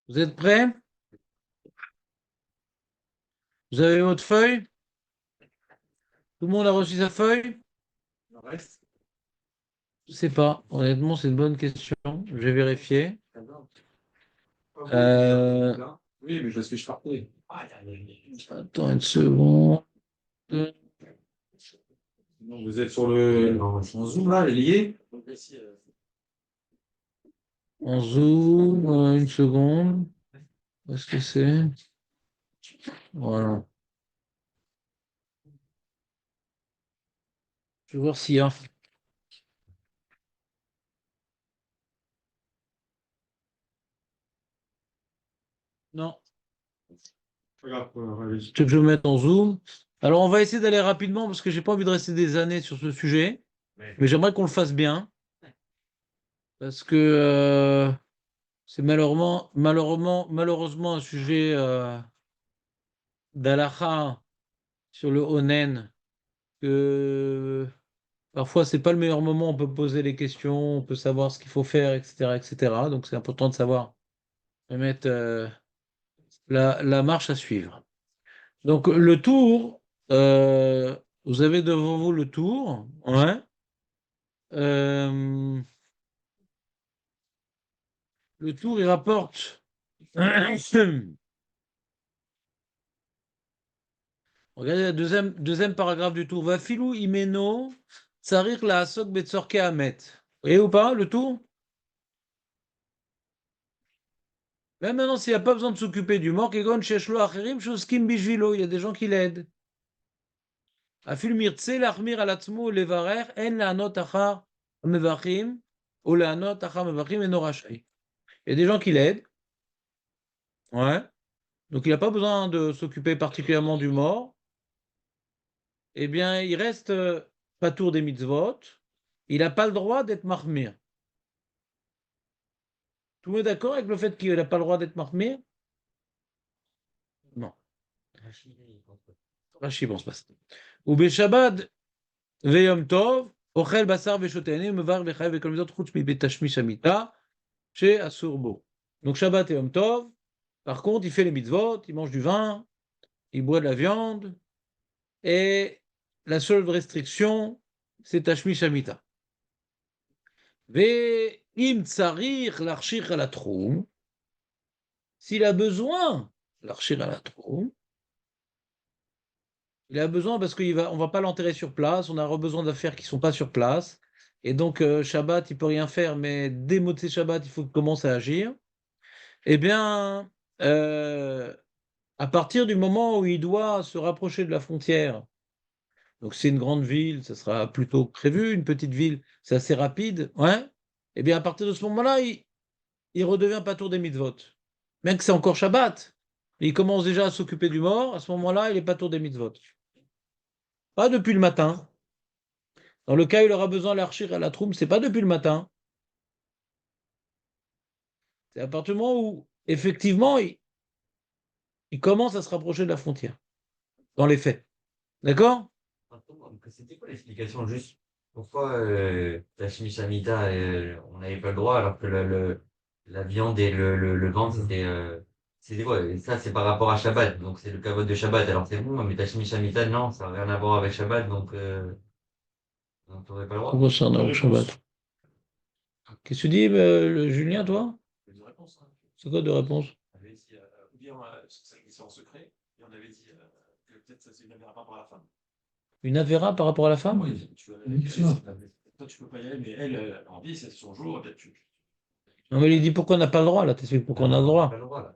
Vous êtes prêts? Vous avez votre feuille? Tout le monde a reçu sa feuille? Je sais pas. Honnêtement, c'est une bonne question. Je vais vérifier. Euh, Oui, mais parce que je partais. Attends une seconde. Non, vous êtes sur le en Zoom là, les liés. On zoom. Une seconde. Où est-ce que c'est? Voilà. Je vais voir s'il y a. Non. Pas grave, allez-y. Tu veux que je me mette en zoom? Alors, on va essayer d'aller rapidement parce que j'ai pas envie de rester des années sur ce sujet. Mais j'aimerais qu'on le fasse bien. Parce que c'est malheureusement un sujet d'halakha sur le onen que parfois c'est pas le meilleur moment, on peut poser les questions, on peut savoir ce qu'il faut faire, etc., etc. Donc c'est important de savoir et mettre la marche à suivre. Donc le tour, vous avez devant vous le tour, ouais. Euh, le tour, il rapporte. Regardez le deuxième paragraphe du tour. Va filou imeno, tsarir la asok betzorke amet. Vous voyez ou pas le tour? Même maintenant, s'il n'y a pas besoin de s'occuper du mort, kegon sheshlo acherim shoskim bishvilo, il y a des gens qui l'aident. Afil mirtse lachmir alatzmo levarer en laanot achar mevachim ou laanot achar mevachim eno rashai. Il y a des gens qui l'aident, ouais. Donc il n'a pas besoin de s'occuper particulièrement du mort. Eh bien, il reste patour des mitzvot. Il n'a pas le droit d'être mahmir. Tout le monde est d'accord avec le fait qu'il n'a pas le droit d'être mahmir? Non. Rashi pense pas ça. Ou Shabbat veyom tov, ochel basar veshotene, mevar vechayev vekol mizot chutz mi betashmish hamita, chez Asurbo. Donc Shabbat et Yom Tov, par contre, il fait les mitzvot, il mange du vin, il boit de la viande, et la seule restriction, c'est Tashmish Hamita. Ve'im tsarir l'archir à la troum, s'il a besoin, l'archir à la troum, il a besoin parce qu'on ne va pas l'enterrer sur place, on a besoin d'affaires qui ne sont pas sur place. Et donc, Shabbat, il ne peut rien faire, mais dès Motzei Shabbat, il faut qu'il commence à agir. Eh bien, à partir du moment où il doit se rapprocher de la frontière, donc c'est une grande ville, ça sera plutôt prévu, une petite ville, c'est assez rapide, ouais. Eh bien, à partir de ce moment-là, il redevient patour des mitzvot. Même que c'est encore Shabbat, il commence déjà à s'occuper du mort, à ce moment-là, il est patour des mitzvot. Pas depuis le matin. Dans le cas où il aura besoin de l'archir à la troum, c'est pas depuis le matin. C'est à partir du moment où, effectivement, il commence à se rapprocher de la frontière, dans les faits. D'accord? C'était quoi l'explication juste? Pourquoi la chimichamitta, on n'avait pas le droit alors que la viande et le ventre, c'était quoi? Et ça, c'est par rapport à Shabbat, donc c'est le kavod de Shabbat, alors c'est bon, mais ta chimichamitta, non, ça n'a rien à voir avec Shabbat, donc t'aurais pas le droit. Pourquoi ça, on a au Shabbat? Qu'est-ce que tu dis, Julien, toi? Une réponse, hein. C'est quoi de réponse? On avait dit, ou bien ça glissait en secret, et on avait dit que peut-être ça c'est une affaire par rapport à la femme. Une avéra par rapport à la femme? Oui, toi tu peux pas y aller, mais elle, en vie, c'est son jour, peut-être Non, mais il dit pourquoi on n'a pas le droit, là, t'expliques pourquoi on a le Non, on n'a pas droit. le droit, là.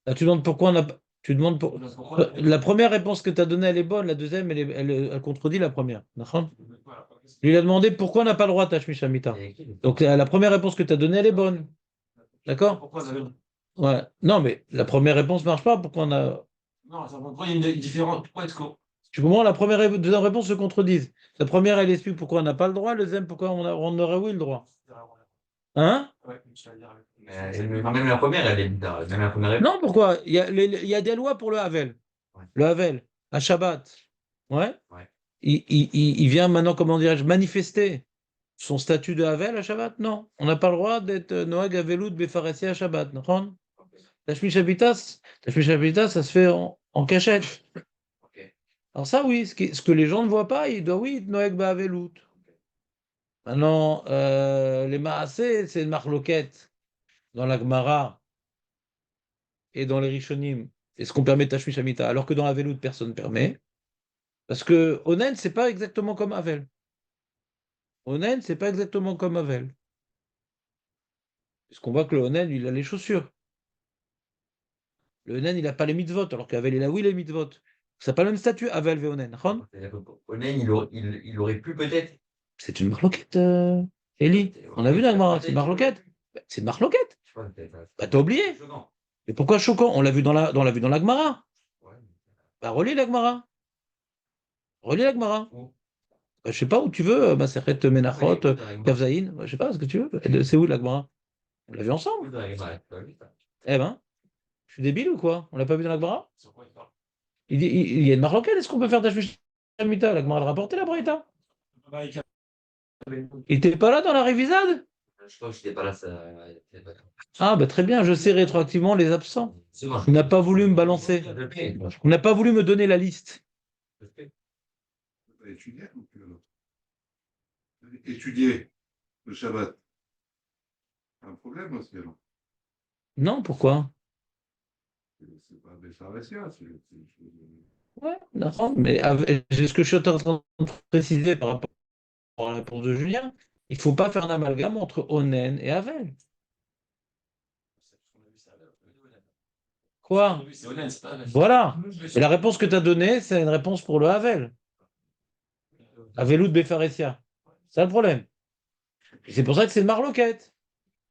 Là, tu demandes pourquoi on a pas. Tu demandes pour. pourquoi. La première réponse que tu as donnée, elle est bonne, la deuxième, elle contredit la première. D'accord. Voilà. Lui, il a demandé pourquoi on n'a pas le droit, Tashmi Shamita. C'est écrit. Donc, la première réponse que tu as donnée, elle est bonne. D'accord? Pourquoi ça veut. Ouais. Non, mais la première réponse ne marche pas. Pourquoi on a. Non, ça pourquoi il y a une différence. Pourquoi est-ce qu'on. Tu comprends? La première et la deuxième réponse se contredisent. La première, elle explique pourquoi on n'a pas le droit. La deuxième, pourquoi on aurait oui le droit. Hein? Ouais, je vais dire. Même la première, elle est bizarre. Même la première réponse. Non, pourquoi? Il y a des lois pour le Havel. Ouais. Le Havel, à Shabbat. Ouais. Ouais. Il vient maintenant, comment dirais-je, manifester son statut de Havel à Shabbat? Non. On n'a pas le droit d'être Noag Avelout Befaressi à Shabbat. Non? Tashmish Habita, ça se fait en cachette. Ok. Alors ça, oui, ce que les gens ne voient pas, il doit, oui, Noël Ba'avelout. Maintenant, les Maaseh, c'est une marloquette dans la Gemara et dans les Rishonim. Est-ce qu'on permet Tashmish Habita? Alors que dans Avelout, personne ne permet. Parce que Onen, c'est pas exactement comme Avel. Onen, c'est pas exactement comme Avel. Puisqu'on voit que le Onen, il a les chaussures. Le Onen, il n'a pas les mitzvot, alors qu'Avel, il a oui les mitzvot. Ça n'a pas le même statut, Avel et Onen. Nachon. C'est-à-dire que Onen, il aurait pu peut-être. C'est une marloquette, Eli. On a vu dans la Gemara, c'est une marloquette. C'est une marloquette. Je sais pas, peut-être. Bah, t'as oublié. Choquant. Mais pourquoi choquant? On l'a vu dans la Gemara. Ouais. Bah, relis la Gemara. Relis la Gemara. Où? Bah, je sais pas où tu veux, Maseret Menachot, Oui, dans la Gemara. Kavzaïn. Je sais pas ce que tu veux. C'est où la Gemara? On l'a vu ensemble. Oui, dans la Gemara, c'est pas lui, ça. Eh ben, je suis débile ou quoi? On l'a pas vu dans la Gemara? Sur quoi il parle? Il y a une marloquette. Est-ce qu'on peut faire Tashmish Hamita? La Gemara a rapporté la Braïta. Il était pas là dans la révisade? Je crois que j'étais pas là, ça. C'est pas- Ah, bah très bien, je sais rétroactivement les absents. C'est bon. Il n'a pas voulu me balancer. Je le fais. On n'a pas voulu me donner la liste. Je le fais. T'as étudié ou plus alors? Étudier le Shabbat. Un problème aussi alors. Non, pourquoi? C'est pas Bessaressia, Ouais, d'accord. Mais ce que je suis en train de préciser par rapport à la réponse de Julien, il ne faut pas faire un amalgame entre Onen et Avel. Quoi? C'est Onen, c'est pas Avel. Voilà. Et la réponse que tu as donnée, c'est une réponse pour le Havel. Avelout Befaressia. C'est ça le problème. Et c'est pour ça que c'est une marloquette.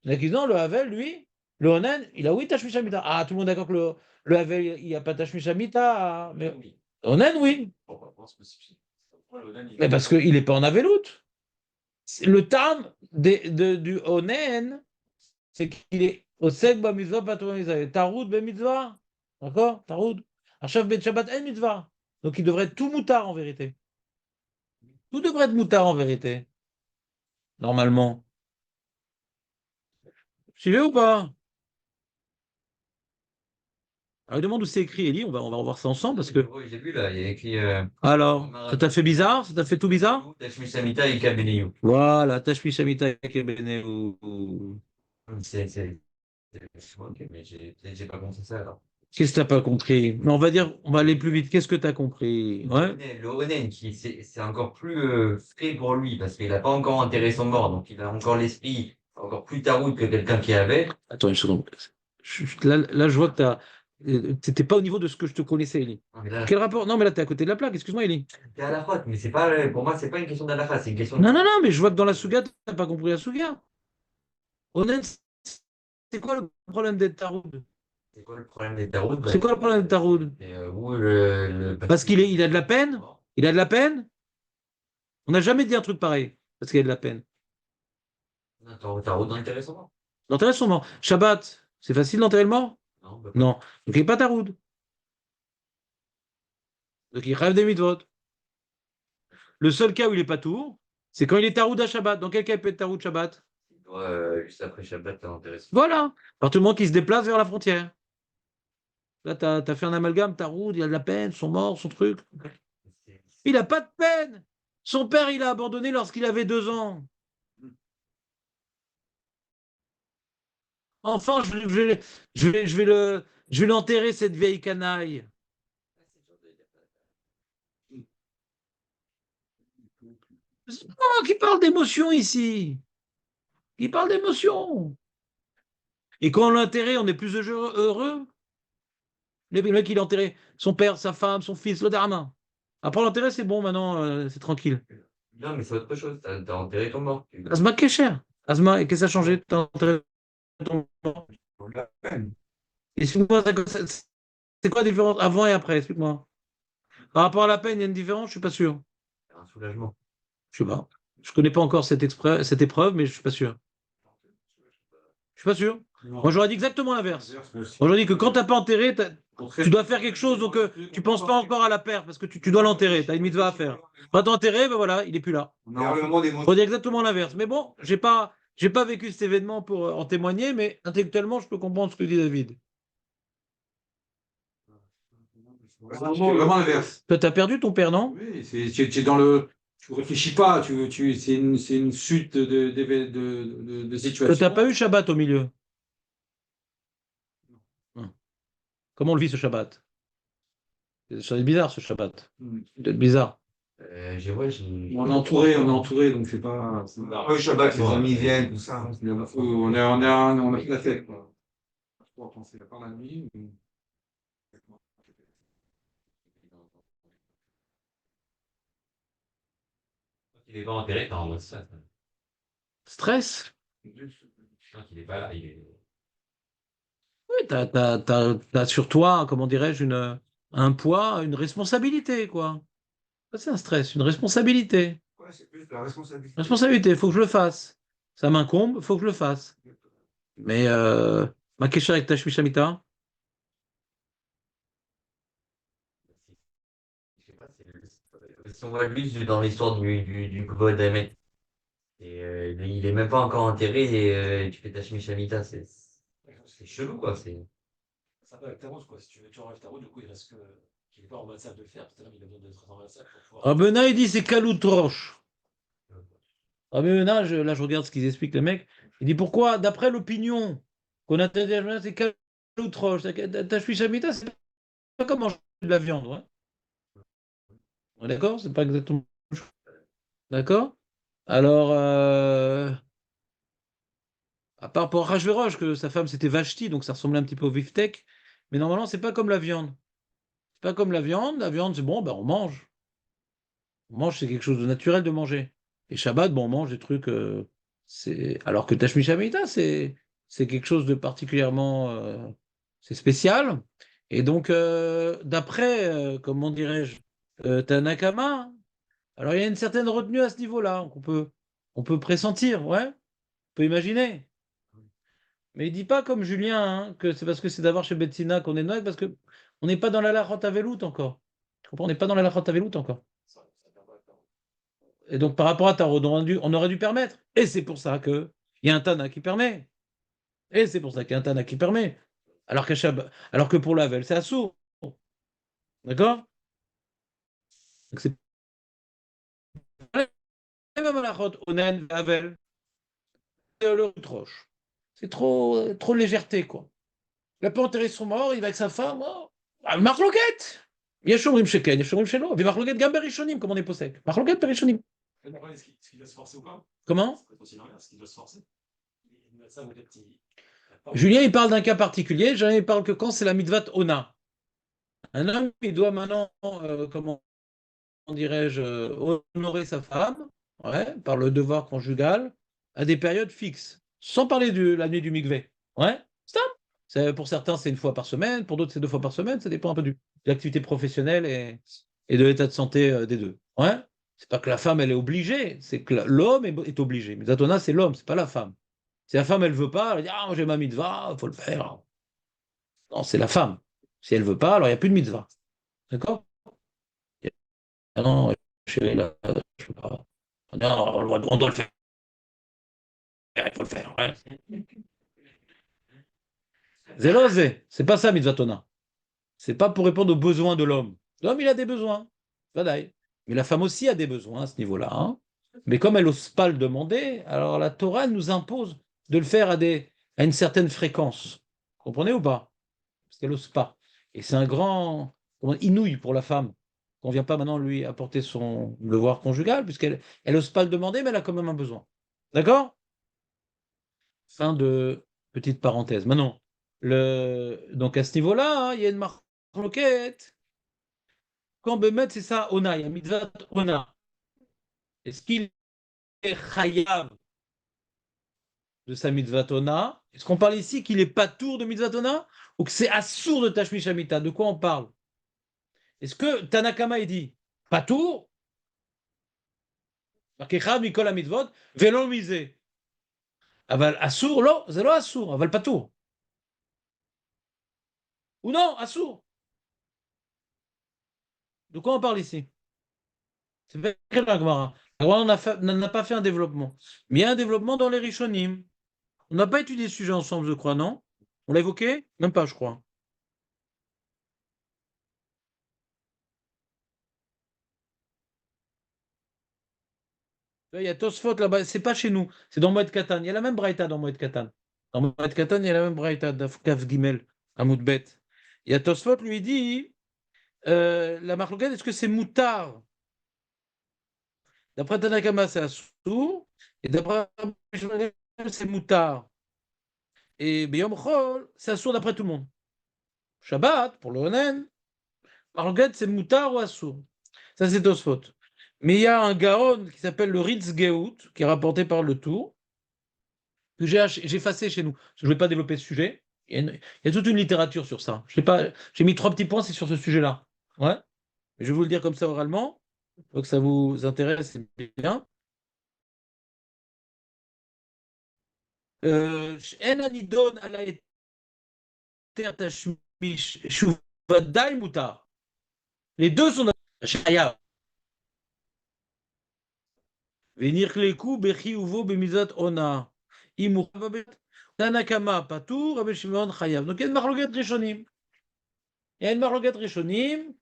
Il y en a qui disent non, le Havel, lui, le Onen, il a oui Tashmish Hamita. Ah, tout le monde est d'accord que le Havel, il n'y a pas Tashmish Hamita. Mais Oui. Onen, oui. Pourquoi pas spécifique? Pourquoi le Onen, il- Mais parce qu'il n'est pas en Avelout. Le terme du Onen, c'est qu'il est Osek ba mitzvah patron Israël. Taroud be mitzvah. D'accord? Taroud. Achav bet Shabbat en mitzvah. Donc il devrait être tout moutard en vérité. Tout devrait être moutard en vérité. Normalement. Tu veux ou pas? Alors il demande où c'est écrit, Eli. On va revoir ça ensemble parce que. Oui, j'ai vu là, il y a écrit. Alors, ça t'a fait bizarre? Ça t'a fait tout bizarre? Tashmish Hamita et Kabeneyu. Voilà, Tashmish Hamita Kebene ou. Ok, mais j'ai pas compris ça alors. Qu'est-ce que t'as pas compris? Mais on va aller plus vite. Qu'est-ce que t'as compris? Ouais? Le Onen, c'est encore plus frais pour lui parce qu'il n'a pas encore enterré son mort, donc il a encore l'esprit encore plus taroud que quelqu'un qui avait. Attends une seconde. Là, je vois que t'étais pas au niveau de ce que je te connaissais, Eli. Non, mais là, Quel rapport? Non, mais là, t'es à côté de la plaque. Excuse-moi, Eli. c'est à la faute, mais c'est pas, pour moi, c'est pas une question d'Alakha, c'est une question de. Non, non, non, mais je vois que dans la Souga, t'as pas compris la Souga. Honnête, c'est quoi le problème d'être taroud? C'est quoi le problème des tarouds? C'est quoi le problème d'être taroud? C'est où Parce qu'il a de la peine? Il a de la peine? On n'a jamais dit un truc pareil. Parce qu'il a de la peine. Taroud d'enterrer son mort? D'enterrer son mort. Shabbat, c'est facile d'enterrer le mort? Non, bah, Non. Donc il n'est pas taroud. Donc il rêve des mitzvot. Le seul cas où il n'est pas tour, c'est quand il est taroud à Shabbat. Dans quel cas il peut être taroud Shabbat? il doit, juste après Shabbat, t'as enterré son mort. Voilà. À partir du moment qu'il se déplace vers la frontière. Là, tu as fait un amalgame, taroud, il a de la peine, son mort, son truc. C'est- Il n'a pas de peine. Son père, il a abandonné lorsqu'il avait 2 ans. Enfin, je vais l'enterrer, cette vieille canaille. C'est pas moi qui parle d'émotion ici. Qui parle d'émotion. Et quand on l'a enterré, on est plus heureux. Le mec, il a enterré son père, sa femme, son fils, le drama. Après l'enterrer, c'est bon, maintenant, c'est tranquille. Non, mais c'est autre chose, t'as enterré ton mort. Asma, qu'est cher. Asma, et qu'est-ce que ça a changé? T'as enterré ton mort. la peine. Explique-moi, c'est quoi la différence avant et après? Explique-moi. Par rapport à la peine, il y a une différence? Je suis pas sûr. C'est un soulagement. Je sais pas. Je connais pas encore cette épreuve, mais je suis pas sûr. Je suis pas sûr. Moi, j'aurais dit exactement l'inverse. Moi, j'aurais dit que quand t'as pas enterré, tu dois faire quelque chose, donc tu penses pas encore à la perte, parce que tu dois l'enterrer. Tu as une mitzvah à faire. Quand t'as enterré, ben voilà, il est plus là. Faut dire exactement l'inverse. Mais bon, j'ai pas vécu cet événement pour en témoigner, mais intellectuellement, je peux comprendre ce que dit David. C'est vraiment l'inverse. Toi, t'as perdu ton père, non? Oui, tu es dans le. Tu réfléchis pas, c'est une suite de Toi, situations. t'as pas eu Shabbat au milieu. Hum. Comment on le vit ce Shabbat? C'est bizarre ce Shabbat. Mm. C'est bizarre. On est entouré, donc c'est pas. Oui, Shabbat, les Ouais. amis viennent, tout ça. On a fait la fête, quoi. On a pensé à part la nuit. Il est pas enterré, t'es en mode ça. Stress? Donc, il est pas là, il est. Oui, t'as sur toi, comment dirais-je, un poids, une responsabilité, quoi. Ça, c'est un stress, une responsabilité. Ouais, c'est plus la responsabilité. Responsabilité, il faut que je le fasse. Ça m'incombe, il faut que je le fasse. Mais ma question avec Tashmi Shamita, Je sais pas, si on voit lui dans l'histoire du Kavod Hamet, et il est même pas encore enterré et tu fais ta Shemitah, c'est chelou quoi. Ça va avec ta route, quoi. Si tu enlèves ta route, du coup, il reste que. Qu'il n'est pas en mode salle de le faire, parce que là, il a besoin d'être en mode salle pour pouvoir. Rabbeina, il dit c'est Kaloutroche. Rabbeina, là je regarde ce qu'ils expliquent les mecs, il dit pourquoi, d'après l'opinion qu'on a c'est Kaloutroche. Tashmi Shamita, c'est pas comme manger de la viande, ouais. On est d'accord? C'est pas exactement. D'accord? Alors, à part pour Rajverosh, que sa femme c'était Vashti, donc ça ressemblait un petit peu au beefsteak, mais normalement, c'est pas comme la viande. C'est pas comme la viande, c'est bon, ben on mange. On mange, c'est quelque chose de naturel de manger. Et Shabbat, bon, on mange des trucs. Alors que Tashmi Shamita, c'est quelque chose de particulièrement. C'est spécial. Et donc, d'après, comment dirais-je, Tanakama, alors il y a une certaine retenue à ce niveau-là, on peut pressentir, ouais, on peut imaginer. Mais il dit pas comme Julien hein, que c'est parce que c'est d'avoir chez Betsina qu'on est noël, parce que on n'est pas dans la Lachot Avelout encore. Tu comprends? On n'est pas dans la Lachot Avelout encore. Ça vient pas avec ta route. Et donc par rapport à ta on aurait dû permettre. Et c'est pour ça que il y a un Tana qui permet. Et c'est pour ça qu'il y a un Tana qui permet. Alors que pour Lavel, c'est assourd. D'accord? Donc c'est pas même Lachot Onen, Lavel, le Roche. C'est trop légèreté, quoi. Il n'a pas enterré son mort, il va avec sa femme. Oh. Ah, Marloquette! Il y a Shomrim Sheken, il y a Shomrim Shelo. Mais Marloquette Gamber Rishonim, comme on est possèque. Marloquette Berishonim. Est-ce qu'il doit se forcer ou pas? Comment? Ça peut être aussi l'inverse, qu'il doit se forcer. Ça, peut-être, Julien, il parle d'un cas particulier. Julien, il parle que quand c'est la mitzvah Ona. Un homme, il doit maintenant, comment dirais-je, honorer sa femme, ouais, par le devoir conjugal, à des périodes fixes. Sans parler de la nuit du mikvé. Ouais, stop! Pour certains, c'est une fois par semaine, pour d'autres, c'est 2 fois par semaine, ça dépend un peu de l'activité professionnelle et de l'état de santé des deux. Ouais? C'est pas que la femme, elle est obligée, c'est que l'homme est obligé. Mais Zatona, c'est l'homme, c'est pas la femme. Si la femme, elle veut pas, elle dit Ah, moi j'ai ma mitzvah, il faut le faire. Non, c'est la femme. Si elle veut pas, alors il n'y a plus de mitzvah. D'accord? Ah non, chérie, là, je peux pas. Non, on doit le faire, il faut le faire. Ouais. Zélozé, c'est pas ça, mitzvah Tona. C'est pas pour répondre aux besoins de l'homme. L'homme, il a des besoins. Vadaï. Mais la femme aussi a des besoins à ce niveau-là. Hein. Mais comme elle n'ose pas le demander, alors la Torah nous impose de le faire à une certaine fréquence. Vous comprenez ou pas? Parce qu'elle n'ose pas. Et c'est un grand inouï pour la femme. Qu'on ne vient pas maintenant lui apporter son devoir conjugal, puisqu'elle n'ose pas le demander, mais elle a quand même un besoin. D'accord? Fin de petite parenthèse. Maintenant, donc à ce niveau-là, hein, il y a une marloquette. Quand Bemet, c'est ça, Ona, il y a mitzvah Ona. Est-ce qu'il est chayav de sa mitzvah Ona? Est-ce qu'on parle ici qu'il est patour de mitzvah Ona? Ou que c'est assour de Tashmi Shamita? De quoi on parle? Est-ce que Tanakama il dit patour? Markechav Mikol mitzvot, velo misé. Aval assour, lo, c'est lo assour, aval patour. Ou non, assour. De quoi on parle ici? C'est pas écrit dans la Gemara. La Gemara n'a pas fait un développement. Mais il y a un développement dans les Rishonim. On n'a pas étudié ce sujet ensemble, je crois, non? On l'a évoqué? Même pas, je crois. Il y a Tosfot là-bas, c'est pas chez nous, c'est dans Moed Katan. Il y a la même braïta dans Moed Katan. Dans Moed Katan, il y a la même braïta, Kaf Gimel, Hamoud Bet. Il y a Tosfot, lui dit, la marloquette, est-ce que c'est moutard? D'après Tanakama, c'est Assour, et d'après Rabbi Shimon ben Gamliel, c'est moutard. Et Beyom Chol, c'est Assour d'après tout le monde. Shabbat, pour le Onen, marloquette, c'est moutard ou Assour. Ça, c'est Tosfot. Mais il y a un Gaon qui s'appelle le Ritz Geout, qui est rapporté par le Tour, que j'ai effacé chez nous. Je ne vais pas développer ce sujet. Il y a toute une littérature sur ça. J'ai mis 3 petits points, c'est sur ce sujet-là. Ouais. Je vais vous le dire comme ça oralement, donc ça vous intéresse, c'est bien. En anidon ala eter tashmish shuvadai mutar. Les deux sont Shaya. Venir leku bechi uvo bemizat ona. Tanakama patur, Rabbi Shimon chayav. Donc il y a une marloquette rishonim. Il y a une marloquette rishonim.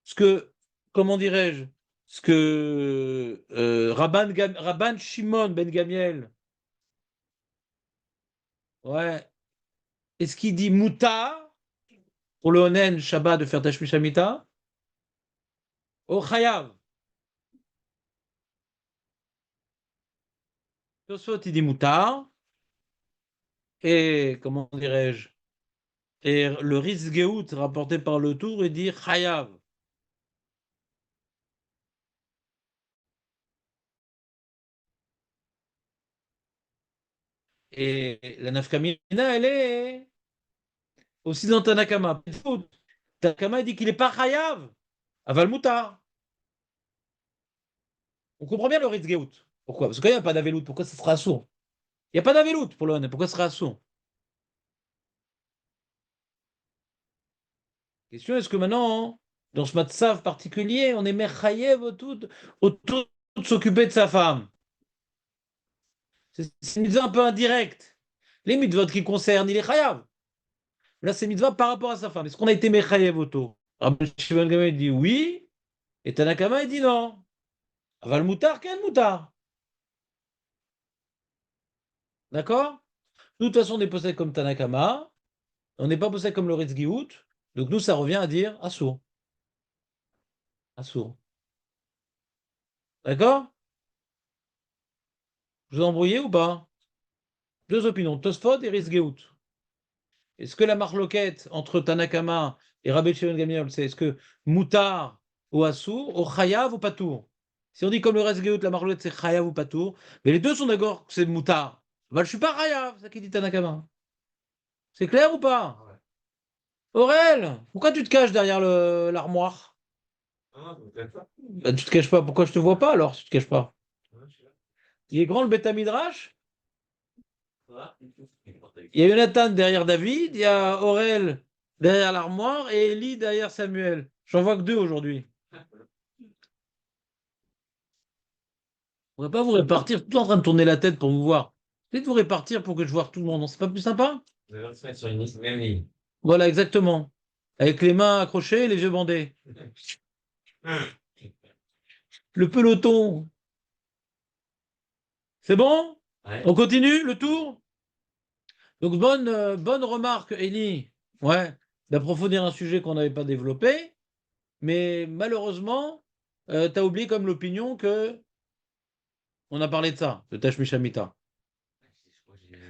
Ce que, comment dirais-je, ce que Rabban Shimon ben Gamiel, ouais, est-ce qu'il dit Mouta pour le Onen Shabbat de faire Tashmish Hamita ou Chayav? Tosfot il dit Mouta et comment dirais-je, et le Riz Geout rapporté par le Tour il dit Chayav. Et la Nafkamina elle est aussi dans Tanakama. Tanakama il dit qu'il n'est pas Chayav, Aval Mouta. On comprend bien le Ritzgeout. Pourquoi? Parce qu'il n'y a pas d'Avelout. Pourquoi ça sera sourd? Il n'y a pas d'Avelout pour le Pourquoi ça sera sourd? Question, est-ce que maintenant, dans ce matzav particulier, on est Mechayev autour de s'occuper de sa femme? C'est une mitzvah un peu indirecte. Les mitzvot qui concernent, il est chayav. Là, c'est mitzvah par rapport à sa femme. Est-ce qu'on a été Mechayev autour? Rabbi Shimon ben Gamliel dit oui, et Tanakama il dit non. Aval moutar, quel moutar? D'accord? De toute façon, on est possède comme Tanakama. On n'est pas possède comme le Ritzgiout. Donc nous, ça revient à dire assour. Assour. D'accord? Je vous ai embrouillé ou pas? Deux opinions, Tosfot et Ritzgiout. Est-ce que la marloquette entre Tanakama et Rabbi Shimon Gamliel, c'est est-ce que Moutar ou Assour, ou Chayav ou Patour? Si on dit comme le Ritzgiout, la marloquette c'est Chayav ou Patour, mais les deux sont d'accord que c'est Moutar. Bah, je suis pas Chayav, c'est ça qui dit Tanakama. C'est clair ou pas? Ouais. Aurel, pourquoi tu te caches derrière l'armoire? Ah, vous faites pas. Bah, tu te caches pas. Pourquoi je te vois pas alors si tu te caches pas? Ouais, je suis là. Il est grand le Beth Midrash? Voilà. Il y a Jonathan derrière David, il y a Aurel derrière l'armoire et Élie derrière Samuel. J'en vois que deux aujourd'hui. On va pas vous répartir, tout en train de tourner la tête pour vous voir. Peut-être vous répartir pour que je vois tout le monde. C'est pas plus sympa? Vous allez se mettre sur une même ligne. Voilà, exactement. Avec les mains accrochées et les yeux bandés. Le peloton. C'est bon? Ouais. On continue le tour? Donc, bonne remarque, Élie. Ouais, d'approfondir un sujet qu'on n'avait pas développé. Mais malheureusement, tu as oublié comme l'opinion que on a parlé de ça, de Tashmish Hamita.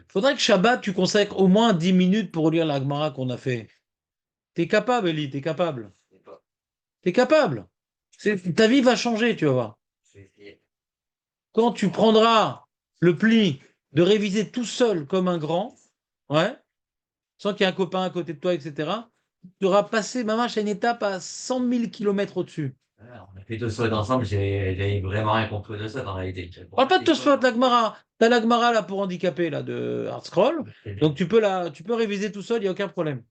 Faudrait que Shabbat, tu consacres au moins 10 minutes pour lire la Gemara qu'on a fait. T'es capable, Eli, t'es capable. T'es capable. Ta vie va changer, tu vas voir. Quand tu prendras le pli de réviser tout seul comme un grand, ouais, sans qu'il y ait un copain à côté de toi, etc., tu auras passé ma marche à une étape à 100 000 kilomètres au-dessus. Voilà, on a fait deux sauts ensemble, j'ai vraiment rien compris de ça en réalité. Parle pas de Tosfot, la Gemara. T'as la Gemara là pour handicapés là, de Hard Scroll. Donc tu peux réviser tout seul, il n'y a aucun problème.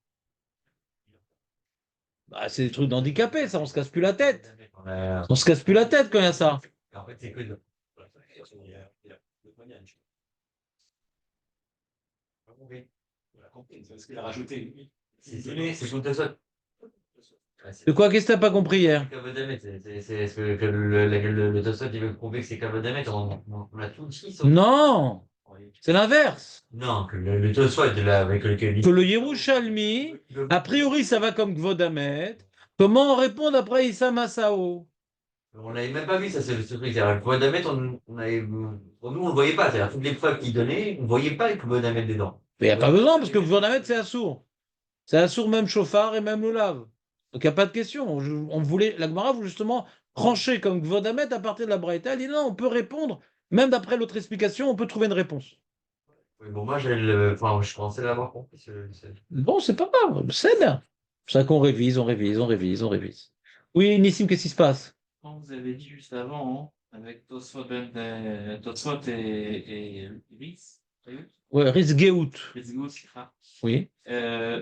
Bah, c'est des trucs d'handicapés, ça, on se casse plus la tête. On se casse plus la tête quand il y a ça. En fait, c'est que de... On l'a compris, c'est parce qu'il a rajouté. C'est comme ça. Ouais, c'est De quoi? Qu'est-ce que t'as pas compris hier? Kavod Hamet, c'est ce que le Tosfot il veut prouver que c'est Kavod Hamet, on a tout dit sauf. Non, c'est l'inverse. Non, que le Tosfot là, avec lequel Que le Yerushalmi, a priori, ça va comme Kvod Hamet. Comment répondre après Issa Masao? on n'avait même pas vu ça, c'est le truc. C'est-à-dire, le Kavod Hamet, on avait, pour nous, on le voyait pas. C'est-à-dire, toutes les preuves qu'il donnait, on voyait pas le Kavod Hamet dedans. Mais il n'y a pas besoin, parce que Kvod Hamet, c'est Assour. C'est Assour même chauffard et même le lave. Donc il n'y a pas de question. On voulait, la Gemara voulait justement trancher comme Kvod Hamet à partir de la Braïta. Elle dit non, on peut répondre. Même d'après l'autre explication, on peut trouver une réponse. Oui, bon, moi, enfin, je pensais l'avoir compris. Bon, c'est pas grave, c'est bien. C'est ça qu'on révise, on révise, on révise, on révise. Oui, Nissim, qu'est-ce qui se passe? Comme vous avez dit juste avant, hein, avec Tosfot et Ritz, Ouais, Rizgeout. Ritzgout, Sikha, Oui.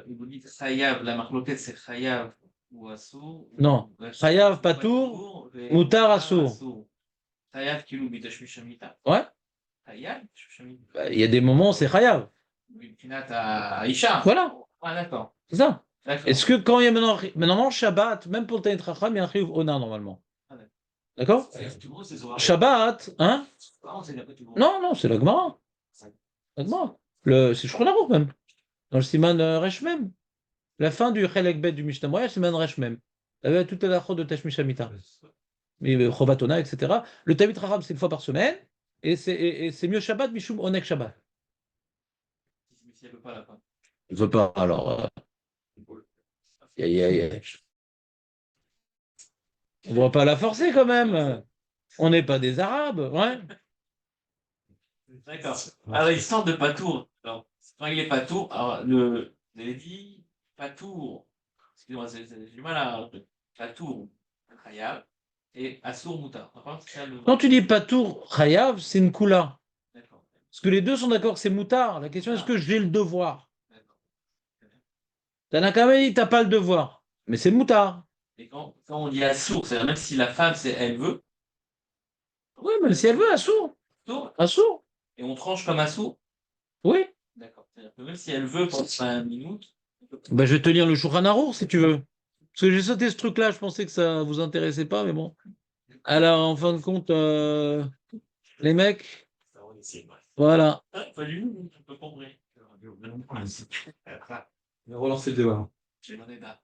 vous dites Chayav, la marloquette c'est Chayav ou Assou. Non. Chayav, Patour, Moutar, Assour. Chayav, Kilou, Bidashmi Shamita. Ouais. Chayav, Shamita. Bah, il y a des moments, c'est Chayav. Binat à Aïcha. Voilà, Ah, d'accord. c'est ça. D'accord. Est-ce que quand il y a maintenant Shabbat, même pour le Tanit Racham, il y a un Chiyuv Ona normalement. Ah, d'accord. D'accord? Tout le monde, c'est Zohar. Shabbat, hein? Ah, c'est d'après tout le monde. Non, non, c'est la Gemara. La Gemara. C'est Shulchan Aruch même. Dans le Siman Resh même. La fin du Chelek Bet du Mishnah Moya, Siman Resh même. Toute la chod de Tashmi Shamita. Mais Chovatona, etc. Le Tanit Racham, c'est une fois par semaine. Et c'est mieux Shabbat, Mishum Onek Shabbat. Mais si elle veut pas la fin. Je veux pas, alors. Aïe, aïe, aïe. On ne va pas la forcer quand même. On n'est pas des Arabes, ouais. D'accord. Alors, l'histoire de Patour. Alors, quand il est Patour, alors, vous avez dit Patour. Excusez-moi, j'ai du mal à. Patour, Khayab, et Assour Moutar. D'accord, c'est ça le. Quand tu dis Patour Chayav, c'est une Kula. D'accord. Parce que les deux sont d'accord que c'est Moutar. La question est-ce que j'ai le devoir? D'accord. Très bien. Tanakama dit t'as pas le devoir. Mais c'est Moutar. Et quand on dit Assour, c'est-à-dire même si la femme, elle veut, Oui, même si elle veut, Assour. Assour, Assour. et on tranche comme Assour. Oui. D'accord. C'est-à-dire que même si elle veut pendant 5 minutes. Ben, je vais te lire le Shulchan Aruch si tu veux. Parce que j'ai sauté ce truc-là, je pensais que ça vous intéressait pas, mais bon. Alors, en fin de compte, les mecs, Ça, on essaie, ouais. voilà. Ah, pas du tout, je peux comprendre. On va relancer le débat. Je m'en ai pas.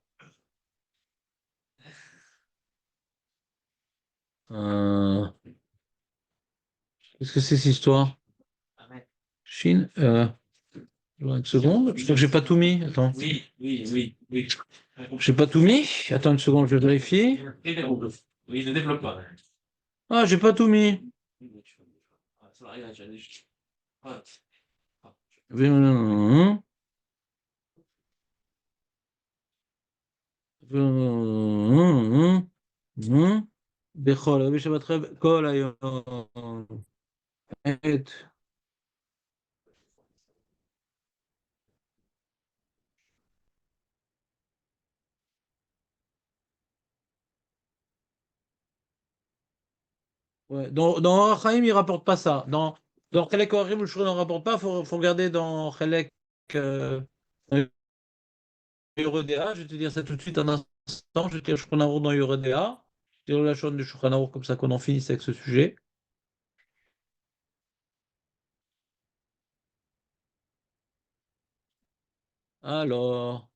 Euh, Qu'est-ce que c'est cette histoire? Ah, ouais. Chine une seconde, je crois que j'ai pas tout mis. Attends. Oui, oui, oui, oui. J'ai pas tout mis. Attends une seconde, je vérifie. Et développe. Oui, ne développe pas. Ah, j'ai pas tout mis. Ah, ça arrive, j'allais juste. Voilà. בכל בשבת כל היום. Ouais, dans Orach Chaim, il ne rapporte pas ça. Dans Chelek Oharim, le Shur ne rapporte pas. Faut regarder dans Chelek Yoredea. Je vais te dire ça tout de suite un instant. Je vais te dire Shulchan Aruch dans Yoredea. Je vais te dire la chaîne du Shulchan Aruch comme ça qu'on en finisse avec ce sujet. Alors.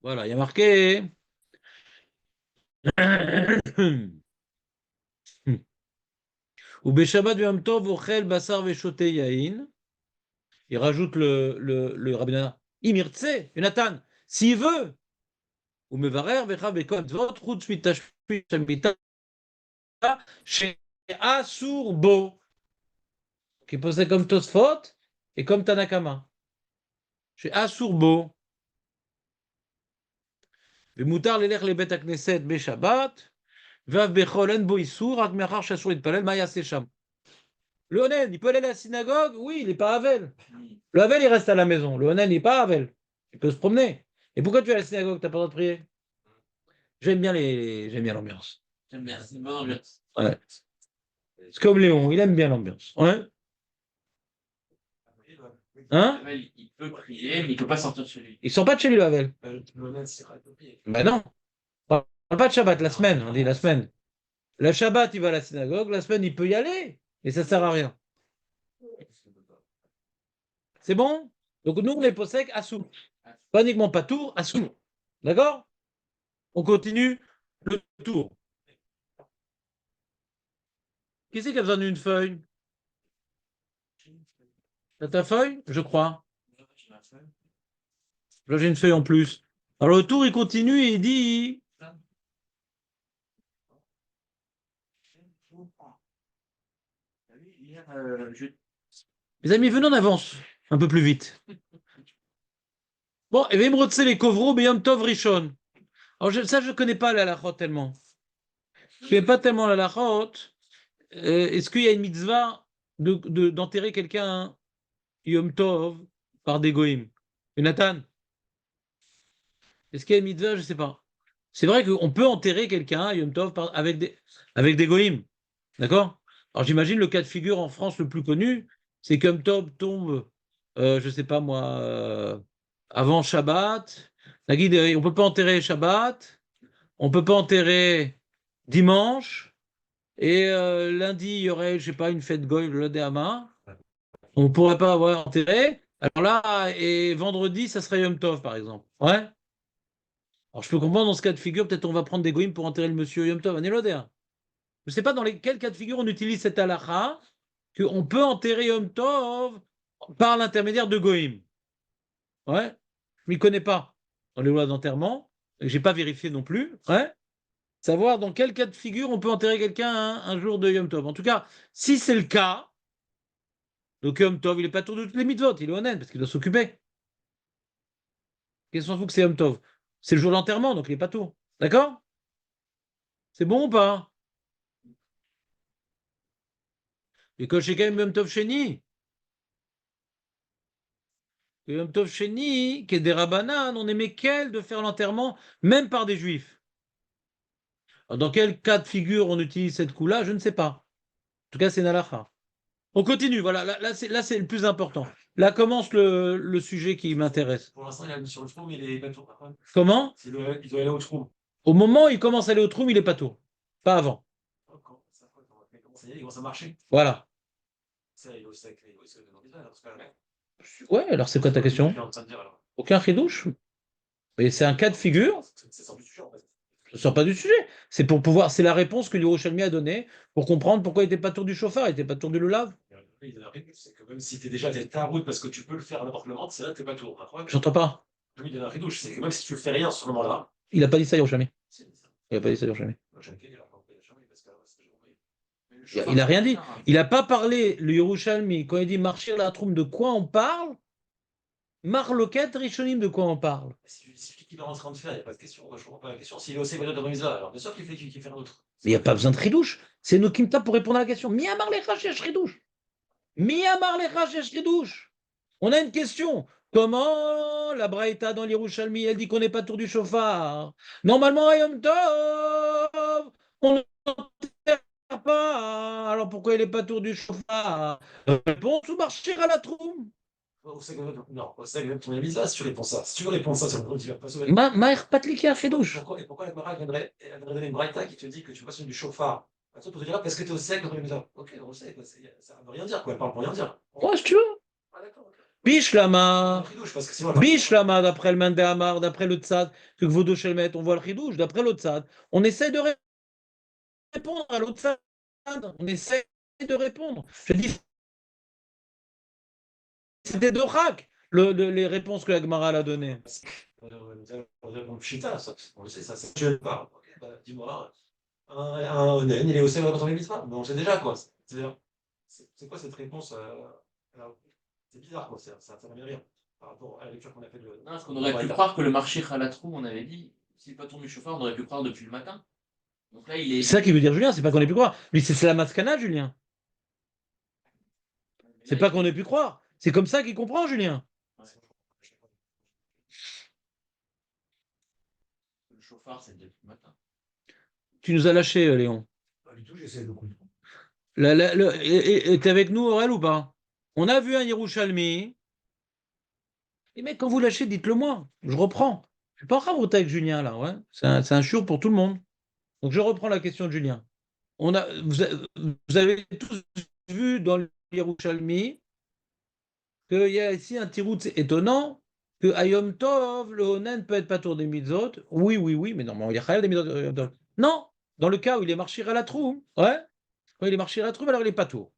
Voilà, il y a marqué. Ou Beshabbat Yom Tov Ochel Basar Veshote Yain. Il rajoute le Rabbi Nana. Imirtse, Jonathan, s'il veut. Ou Mevarer Vecha Bekot Zvot Chutz Mitashpi Shemita chez Asur Bo. Qui est posé comme Tosfot et comme Tanakama. Chez Asur Bo. ומותר ללך לבית הכנסת בשבת, ואף בכל אין בו איסור, רק מאחר שאסור להתפלל, מה יעשה שם? Le Onen, il peut aller à la synagogue? Oui, il n'est pas Havel. Le Havel, il reste à la maison. Le Onen, il n'est pas Havel. Il peut se promener. Et pourquoi tu vas à la synagogue? Tu n'as pas le droit de prier? J'aime bien l'ambiance. J'aime bien, c'est une bonne ambiance. Ouais. C'est comme Léon, il aime bien l'ambiance. Ouais. Hein? Il peut prier, mais il ne peut pas sortir de chez lui. Ils ne sont pas de chez lui, Havel. Le net, c'est rapide. Ben non. On parle pas de Shabbat, la semaine, on dit la semaine. Le Shabbat, il va à la synagogue, la semaine, il peut y aller. Et ça sert à rien. C'est bon? Donc nous, on est possèques à sous. Pas uniquement pas tour, à sous. D'accord? On continue le tour. Qui c'est qui a besoin d'une feuille? T'as ta feuille? Je crois. Là, j'ai une feuille en plus. Alors le tour, il continue et il dit. Mes amis, venez en avance. Un peu plus vite. Bon, et bien, me les kovro, Beyom Tov Rishon. Alors, ça, je ne connais pas la halachot tellement. Je ne connais pas tellement la halachot. Est-ce qu'il y a une mitzvah d'enterrer quelqu'un Yom Tov par des goïms? Jonathan? Est-ce qu'il y a une mitzvah? Je ne sais pas. C'est vrai qu'on peut enterrer quelqu'un Yom Tov avec des goïms. D'accord? Alors, j'imagine le cas de figure en France le plus connu, c'est que Yom Tov tombe, je ne sais pas moi, avant Shabbat. On ne peut pas enterrer Shabbat. On ne peut pas enterrer dimanche. Et lundi, il y aurait, je sais pas, une fête goy, le Déhama. On ne pourrait pas avoir enterré. Alors là, et vendredi, ça serait Yom Tov, par exemple. Ouais. Alors je peux comprendre dans ce cas de figure, peut-être on va prendre des goïms pour enterrer le monsieur Yom Tov. Je ne sais pas dans quel cas de figure on utilise cette halakha, qu'on peut enterrer Yom Tov par l'intermédiaire de goïms. Ouais. Je ne m'y connais pas dans les lois d'enterrement. Je n'ai pas vérifié non plus. Ouais. Savoir dans quel cas de figure on peut enterrer quelqu'un un jour de Yom Tov. En tout cas, si c'est le cas, donc Yom Tov, il n'est pas tour de toutes les mitzvot, il est honnête parce qu'il doit s'occuper. Qu'est-ce qu'on fout que c'est Yom Tov? C'est le jour d'enterrement, donc il n'est pas tour. D'accord? C'est bon ou pas? Et que chez quand même Yom Tov Sheni. Yom Tov Sheni, qui est des Rabbanan, on aimait quel de faire l'enterrement, même par des juifs. Alors, dans quel cas de figure on utilise cette coup-là, je ne sais pas. En tout cas, c'est Nalacha. On continue, voilà, là c'est le plus important. Là commence le sujet qui m'intéresse. Pour l'instant, il a mis sur le trou, mais il est pas tour. Comment? Il doit aller au trou. Au moment où il commence à aller au trou, il n'est pas tour. Pas avant. Il commence à marcher. Voilà. Ça, il est aussi avec les Ouais, alors c'est quoi ta question? Aucun chidouche? Mais c'est un cas de figure. Ça sort du sujet, en fait. Ça ne sort pas du sujet. C'est pour pouvoir, c'est la réponse que Yerushalmi a donnée pour comprendre pourquoi il n'était pas tour du chauffard, il n'était pas tour du lulav. Il donne la réponse, c'est que même si tu es déjà ta route parce que tu peux le faire à n'importe le moment, c'est là que tu n'es pas tour. J'entends pas. Lui, il donne un ridouche, c'est que même si tu ne fais rien à ce moment-là. Il n'a pas dit ça Yerushalmi. Il n'a pas dit ça Yerushalmi. Il n'a rien dit. Il n'a pas parlé, le Yerushalmi, quand il dit marchir la troum, de quoi on parle? Marloket Rishonim, de quoi on parle? C'est lui qui est en train de faire, il n'y a pas de question. Je ne comprends pas la question. S'il est au Sébéret de Remisa, alors bien sûr qu'il fait un autre. Mais il n'y a pas besoin de ridouche. C'est nos Kimta pour répondre à la question. Mi amar lecha shesh ridouche. Mi amar lecha shesh ridouche. On a une question. Comment la Braïta dans l'Yerushalmi, elle dit qu'on n'est pas tour du chauffard? Normalement, à Yom Tov, on n'enterre pas. Alors pourquoi il n'est pas tour du chauffard? Réponse ou marcher à la troum? Non, c'est ton avis là, si tu réponds ça. Si tu veux répondre ça, ça tu vas pas sauver. Maher patlik a chidouche. Pourquoi la Gemara viendrait donner une braïta qui te dit que tu passes du chauffard? Toi, pour te dire, parce que tu es au sec, ok, on le sait, ça ne veut rien dire, quoi. Elle parle pour rien dire. Ouais, si tu veux. Ah, d'accord. Bishlama. Bishlama. Bishlama, d'après le Mandéamar, d'après le Tzad, que Gvodo Shelmet, on voit le Chidouche, d'après le Tzad. On essaie de répondre à l'autre Tzad. On essaie de répondre. Je dis, c'était de Rak, les réponses que la Gemara a données. Pshita, on le sait, ça, c'est. Je ne parle. Dis-moi, un naine, il est au Seigneur dans les mitzvahs. Mais on sait déjà, quoi. C'est quoi cette réponse c'est bizarre, quoi. Ça ne veut rien par rapport à la lecture qu'on a fait de. Non, parce qu'on aurait pu croire que le marché à la trou, on avait dit, s'il n'est pas tourné du chauffard, on aurait pu croire depuis le matin. Donc là, il est. C'est ça qui veut dire Julien, c'est pas qu'on ait pu croire. Lui, c'est la mascana, Julien. C'est pas qu'on ait pu croire. C'est comme ça qu'il comprend, Julien. Ouais. Le chauffard, c'est depuis le matin. Tu nous as lâché, Léon. Pas du tout, j'essaie de comprendre. T'es avec nous, Aurel, ou pas? On a vu un Yerushalmi Les mecs, quand vous lâchez, dites-le moi. Je reprends. Je suis pas en train de voter avec Julien, là. Ouais. C'est un chiot pour tout le monde. Donc, je reprends la question de Julien. Vous avez tous vu dans l'Yerushalmi qu'il y a ici un tirout étonnant que Ayom Tov, le Onen peut être pas tour des mitzvot. Oui, oui, oui, mais normalement, il y a Chayal des mitzvot. Non, dans le cas où il est marché à la troue. Ouais, quand il est marché à la troue, alors il est pas tour.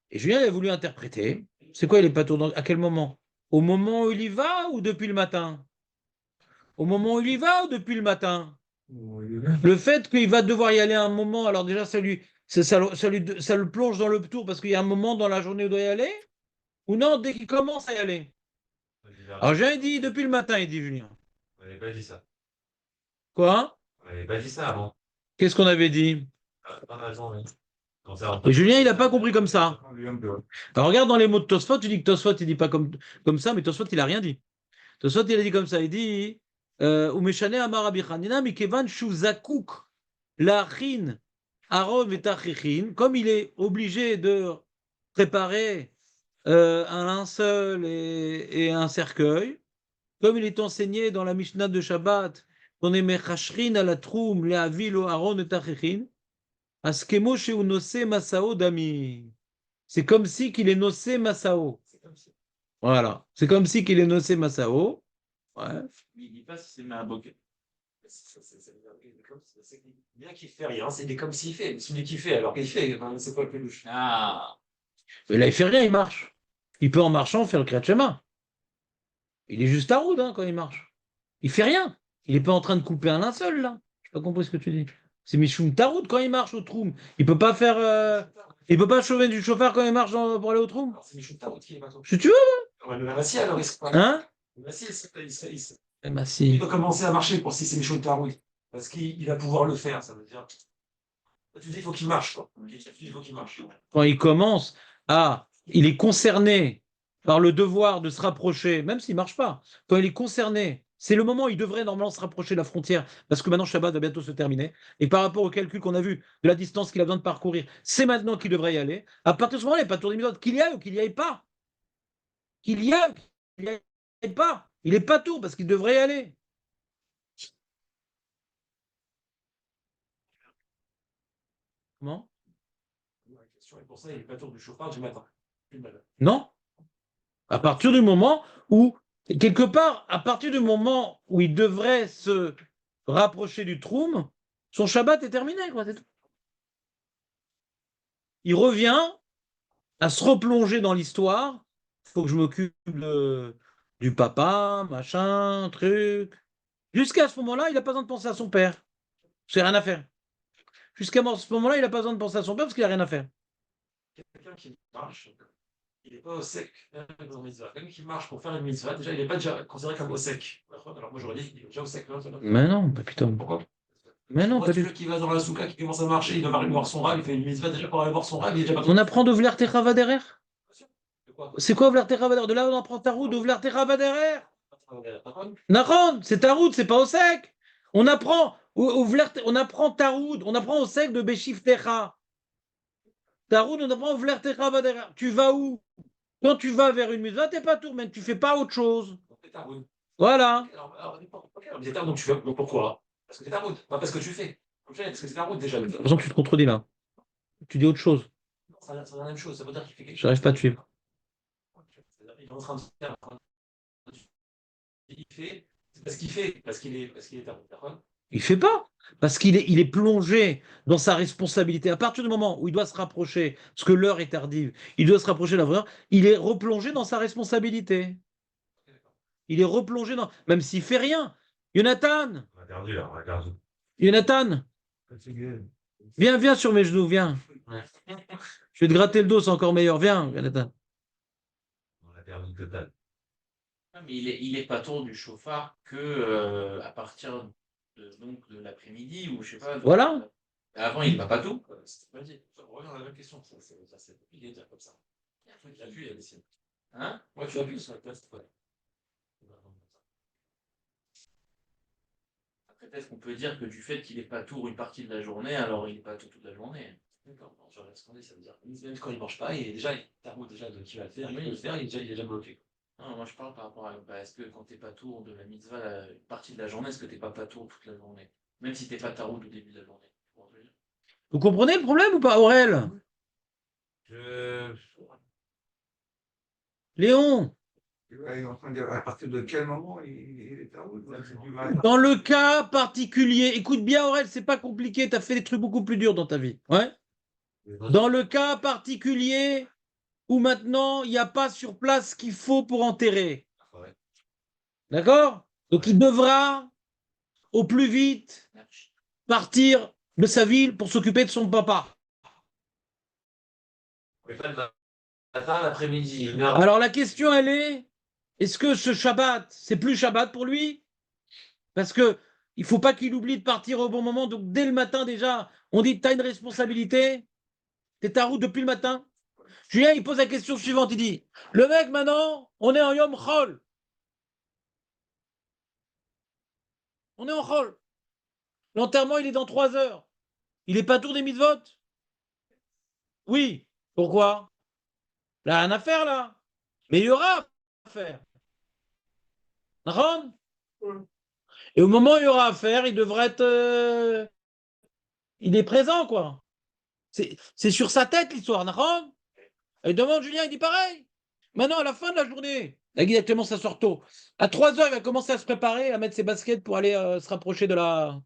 Et Julien il a voulu interpréter. C'est quoi, il est pas tour à quel moment? Au moment où il y va ou depuis le matin? Au moment où il y va ou depuis le matin? Le fait qu'il va devoir y aller à un moment, alors déjà, ça le plonge dans le tour parce qu'il y a un moment dans la journée où il doit y aller, ou non, dès qu'il commence à y aller. Alors j'ai dit depuis le matin, il dit Julien. On n'avait pas dit ça. Quoi? On n'avait pas dit ça avant. Qu'est-ce qu'on avait dit? Pas raison, oui. Quand ça Et Julien, il n'a pas compris comme ça. Ouais, Alors regarde dans les mots de Tosfot, tu dis que Tosfot, il dit pas comme ça, mais Tosfot, il a rien dit. Tosfot, il a dit comme ça, il dit Umeshane amar Rabbi Chanina mikevan shu zakuk lachin Aaron vetachichin, comme il est obligé de préparer un linceul et un cercueil, comme il est enseigné dans la Mishnah de Shabbat, qu'on est mechashrin à la troum, le'avilo Aaron et tachichin, askemo sheu nosé masao dami. C'est comme si qu'il est nosé masao. C'est comme si. Voilà. C'est comme si qu'il est nosé masao. Ouais. Il dit pas si c'est Mahaboket. C'est bien qu'il fait rien, c'est des comme s'il fait. Mais s'il est kiffé, alors qu'il fait, ben, c'est quoi le peluche? Ah, Mais là, il fait rien, il marche. Il peut en marchant faire le Kriyat Shema. Il est juste à route quand il marche. Il fait rien. Il n'est pas en train de couper un linceul, là. Je n'ai pas compris ce que tu dis. C'est Michoum Taroud quand il marche au Troum. Il peut pas faire. Il peut pas chauffer du chauffeur quand il marche pour aller au Troum. Alors, c'est Michou Tarot qui est bateau. Si tu veux. Ouais, mais Massi, alors, il se Hein? Massi, Eh ben, il si. doit commencer à marcher pour si c'est Michou Tarot. Parce qu'il va pouvoir le faire, ça veut dire. Tu dis, il faut qu'il marche, quoi. Tu dis, il faut qu'il marche. Quand il commence à. Il est concerné par le devoir de se rapprocher, même s'il marche pas. Quand il est concerné, c'est le moment où il devrait normalement se rapprocher de la frontière, parce que maintenant Shabbat va bientôt se terminer. Et par rapport au calcul qu'on a vu de la distance qu'il a besoin de parcourir, c'est maintenant qu'il devrait y aller. À partir de ce moment-là, il n'y a pas de tour d'épisode. Qu'il y aille ou qu'il n'y aille pas. Qu'il y aille ou qu'il n'y aille pas. Il n'est pas tour parce qu'il devrait y aller. Comment? Et pour ça, il n'est pas tour du chauffard du matin. Non. À partir du moment où, quelque part, à partir du moment où il devrait se rapprocher du Troum, son Shabbat est terminé, quoi, c'est tout. Il revient à se replonger dans l'histoire. Il faut que je m'occupe du papa, machin, truc. Jusqu'à ce moment-là, il n'a pas besoin de penser à son père. C'est rien à faire. Jusqu'à ce moment-là, il n'a pas besoin de penser à son père parce qu'il n'a rien à faire. Quelqu'un qui marche, il n'est pas au sec dans le mitzvah. Quelqu'un qui marche pour faire une mitzvah, déjà, il n'est pas déjà considéré comme au sec. Alors moi, j'aurais dit qu'il est déjà au sec. Mais non, pas putain. Pourquoi? Mais non, Moi, pas tu du veux tout. qui va dans la souka, qui commence à marcher, il va aller voir son rab, il fait une mitzvah déjà pour aller voir son rab, il est déjà parti. On apprend de Vler Techavaderer. De quoi? C'est quoi Vler Techavaderer? De là, on apprend Taroud de Vler Techavaderer. Naron, c'est Taroud, c'est pas au sec. On apprend on apprend Taroud, on apprend au sec de Beshif Techa. Taroud, on apprend au Vler Techavaderer. Tu vas où? Quand tu vas vers une mitzvah, t'es pas tour, mais tu fais pas autre chose. Voilà. Donc tu veux, donc pourquoi? Parce que c'est ta route, pas parce que tu fais. Parce que c'est ta route déjà. De toute façon, tu te contredis là. Tu dis autre chose. C'est la même chose, ça veut dire qu'il fait quelque chose. J'arrive pas à te suivre. Il est en train de faire. Il fait, c'est parce qu'il fait, parce qu'il est ta route, d'accord? Il fait pas. Parce il est plongé dans sa responsabilité. À partir du moment où il doit se rapprocher, parce que l'heure est tardive, il doit se rapprocher de la vraie heure, il est replongé dans sa responsabilité. Il est replongé dans. Même s'il fait rien. Jonathan! On a perdu là, on a perdu. Jonathan! Viens sur mes genoux, viens. Ouais. Je vais te gratter le dos, c'est encore meilleur. Viens, Jonathan. On a perdu total. Ah, mais il est pas tour du chauffard que à partir de l'après-midi ou je sais pas. Voilà. Avant, il va pas tout. C'est pas dit. On revient à la même question. C'est compliqué de dire comme ça. Il y a un truc qui appuie, il y a des signes. Hein? Moi, tu appuies sur la place, ouais. Après, peut-être qu'on peut dire que du fait qu'il est pas tour une partie de la journée, alors il est pas tour toute la journée. D'accord, bon, je regarde ce qu'on dit, ça veut dire. Même quand il ne marche pas, il est déjà, ta route déjà de qui va le faire, il peut le faire, il est déjà bloqué. Non, moi je parle par rapport à est-ce que quand t'es pas tour de la mitzvah, une partie de la journée, est-ce que t'es pas tour toute la journée? Même si t'es pas taroud au début de la journée. Tu vois ce que je veux dire. Vous comprenez le problème ou pas, Aurel? Je... Léon, Il est en train de dire à partir de quel moment il est à route du matin. dans le cas particulier, écoute bien, Aurel, c'est pas compliqué, tu as fait des trucs beaucoup plus durs dans ta vie. Ouais? Dans le cas particulier où maintenant il n'y a pas sur place ce qu'il faut pour enterrer. Ouais. D'accord? Donc il devra au plus vite partir de sa ville pour s'occuper de son papa. Mais pas le matin, l'après-midi. Alors la question elle est-ce que ce Shabbat, c'est plus Shabbat pour lui? Parce que il faut pas qu'il oublie de partir au bon moment. Donc dès le matin déjà, on dit tu as une responsabilité, tu es à route depuis le matin. Julien, il pose la question suivante, il dit, le mec maintenant, on est en Yom Chol. On est en Chol. L'enterrement, il est dans 3 heures. Il est pas tour des mitzvot? Oui. Pourquoi? Là, rien à faire, là. Mais il y aura à faire. D'accord? Et au moment où il y aura à faire, il devrait être... il est présent, quoi. C'est sur sa tête, l'histoire, d'accord? Et demande Julien, il dit pareil. Maintenant, à la fin de la journée, exactement, ça sort tôt. À 3 heures, il va commencer à se préparer, à mettre ses baskets pour aller se rapprocher de la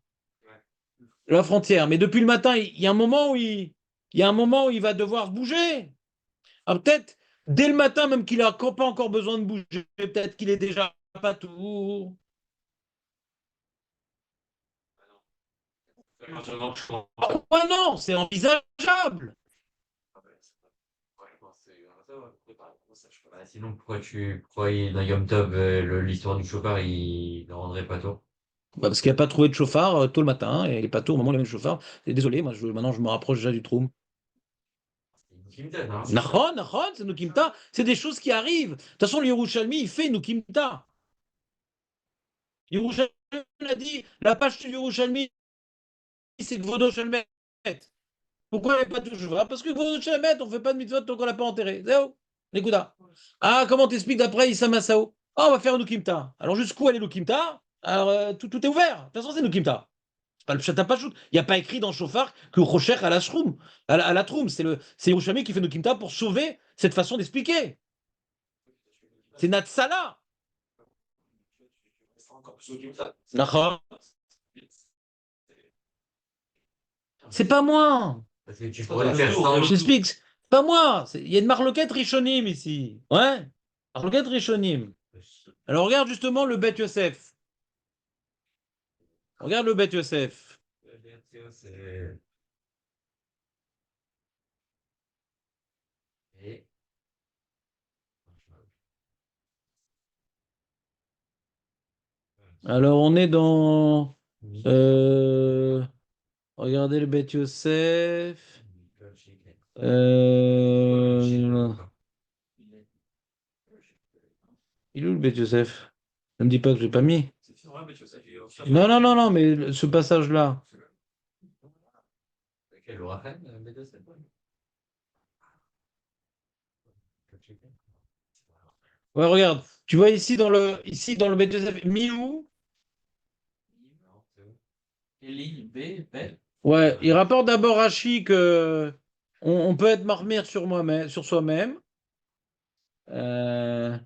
frontière. Mais depuis le matin, il y a un moment où il va devoir se bouger. Alors peut-être dès le matin, même qu'il n'a pas encore besoin de bouger, peut-être qu'il est déjà pas tour. Pourquoi non? C'est envisageable. Bah, sinon, pourquoi dans Yom Tov, l'histoire du chauffard, il ne rendrait pas tôt? Bah, parce qu'il n'a pas trouvé de chauffard tôt le matin, et il n'est pas tôt au moment où il a mis le chauffard. Et désolé, maintenant je me rapproche déjà du trou. C'est une Kimta, hein. Nahon, c'est Nukimta. C'est des choses qui arrivent. De toute façon, le Yerushalmi, il fait Nukimta. Yerushalmi a dit, la page de Yerushalmi, c'est Gvodo Shelmet. Pourquoi il n'y a pas de chauffard? Parce que Gvodo Shelmet, on ne fait pas de mitzvot tant qu'on ne l'a pas enterré. Zéro. Nekuda. Ah, comment t'expliques d'après Issa Masao? Ah, on va faire Nukimta. Alors jusqu'où elle est Nukimta? Alors tout est ouvert. De toute façon, c'est Nukimta. C'est pas le Pshat Pachout. Il n'y a pas écrit dans le chauffard que Rocher à la Shroum, à la Troum. C'est Yerushalmi qui fait Nukimta pour sauver cette façon d'expliquer. C'est Natsala. D'accord. C'est pas moi. Parce que tu pourrais faire sans. Je t'explique. C'est pas moi. Il y a une marloquette Rishonim ici. Ouais. Marloquette Rishonim. Alors regarde justement le Bet Yosef. Regarde le Bet Yosef. Et- Alors on est dans. Regardez le Bet Yosef. Il est où le Bet Yosef? Ne me dis pas que je l'ai pas mis. Non, non, non, non, mais ce passage-là. Quel Orachen, B2, Ouais, regarde. Tu vois ici dans le Bet Yosef, Miou. Et ligne B, belle. Ouais, il rapporte d'abord Rashi que on peut être marmire sur soi-même. Euh,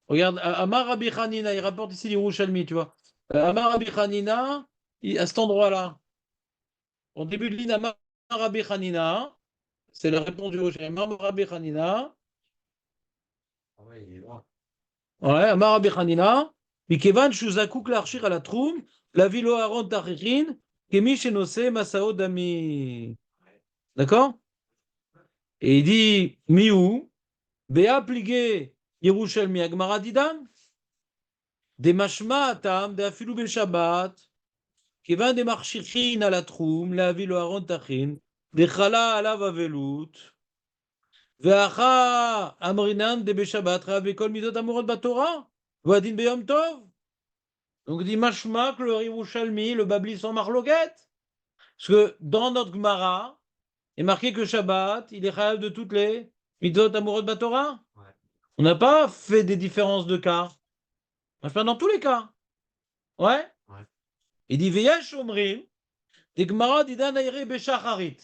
regarde, Amar Rabbi Hanina, il rapporte ici l'Yerushalmi, tu vois. Amar Rabbi Hanina, à cet endroit-là, au début de l'île, Amar Rabbi Hanina, c'est la réponse du Yerushalmi. Amar Rabbi Hanina, Ah ouais, il est loin. ouais, Amar Rabbi Hanina, Mikevan Shuzakouk l'archir à la troum, la ville Aaron Taririn, Kemi Shenose Masao Dami. D'accord? Et il dit, Miou, Béa pligé Yerushalmi Agmara Didan, des mashma atam, de afilou bel Shabbat, Kevan de marchichin à la troum, la ville Aaron Tachin, de chala alav avelut, Veacha amrinan de Beshabbat, Ravekol midot amorot batora, Vadin beyom tov. Donc il dit mashma que le Yerushalmi, le Babli sans marloquette. Parce que dans notre Gemara, il est marqué que Shabbat, il est chayal de toutes les midot amorot batora. Ouais. On n'a pas fait des différences de cas. Moi, je parle dans tous les cas. Ouais. Ouais. Il dit Veyesh Omrim, des Gemara didan aire beshacharit.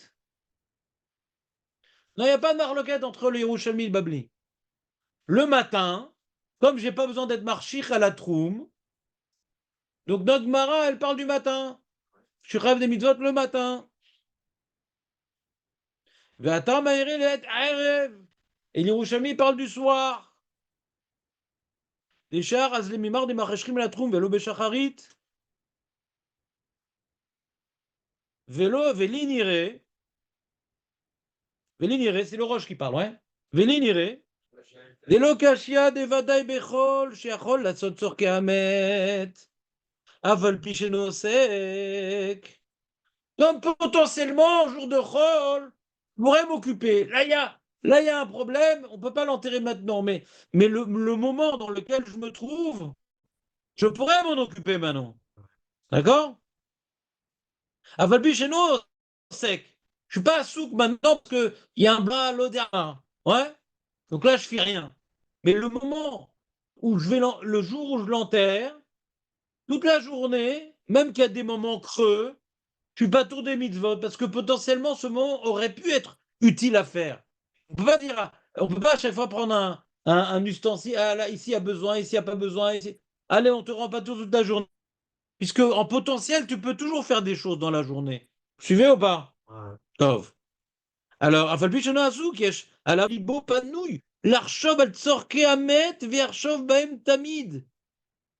Non, il n'y a pas de marloquette entre le Yerushalmi et le Babli. Le matin, comme j'ai pas besoin d'être marchich à la troum, donc notre Gemara, elle parle du matin. Je rêve des mitzvot le matin. Ve'atam aire let aerev. Et l'Yerushalmi parle du soir. Les chars, az les mimar des marchechrim à la troum, velo beshacharit. Vélo, vélinire. Vélinire, c'est le roche qui parle, ouais. Vélinire. Des lokashia des vadaï bechol, shiachol la tzotzor kehamet. Aval pichenosek. Donc potentiellement, jour de chol, je pourrais m'occuper. Là, il y a un problème, on ne peut pas l'enterrer maintenant, mais le moment dans lequel je me trouve, je pourrais m'en occuper maintenant. D'accord? Aval pichenosek. Je suis pas à souk maintenant parce qu'il y a un blanc à l'odéa. Ouais? Donc là, je fais rien. Mais le moment où le jour où je l'enterre, toute la journée, même qu'il y a des moments creux, je suis pas tour des mitzvot parce que potentiellement ce moment aurait pu être utile à faire. On peut pas à chaque fois prendre un ustensile. Ah là, ici il y a besoin, ici il n'y a pas besoin. Ici. Allez, on te rend pas tout toute la journée. Puisque en potentiel, tu peux toujours faire des choses dans la journée. Suivez ou pas? Ouais. Tov. Alors, אף על פי שאינו עסוק, יש עליו ליבו פנוי, לחשוב על צורכי המת ויחשוב בהם תמיד.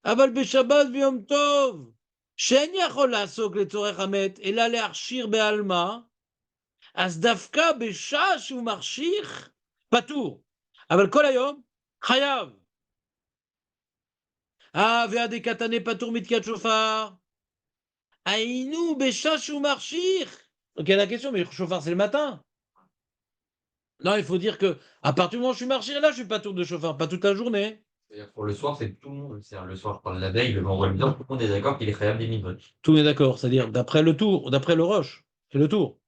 אבל בשבת ויום טוב, שאין יכול לעסוק לצורך המת, אלא להכשיר בעלמא, אז דווקא בשעה שהוא מחשיך, פטור. אבל כל היום, חייב. ועדי קטני פטור מתקיעת שופר. היינו בשעה שהוא מחשיך. Donc il y a la question, mais le chauffard c'est le matin. Non, il faut dire que à partir du moment où je suis marché, là, je suis pas tour de chauffeur, pas toute la journée. C'est-à-dire pour le soir, c'est tout le monde. C'est-à-dire le soir, je parle la veille, le vendredi, tout le monde est d'accord qu'il est khayab des mitzvot. Tout le monde est d'accord, c'est-à-dire d'après le tour, d'après le roche, c'est le tour.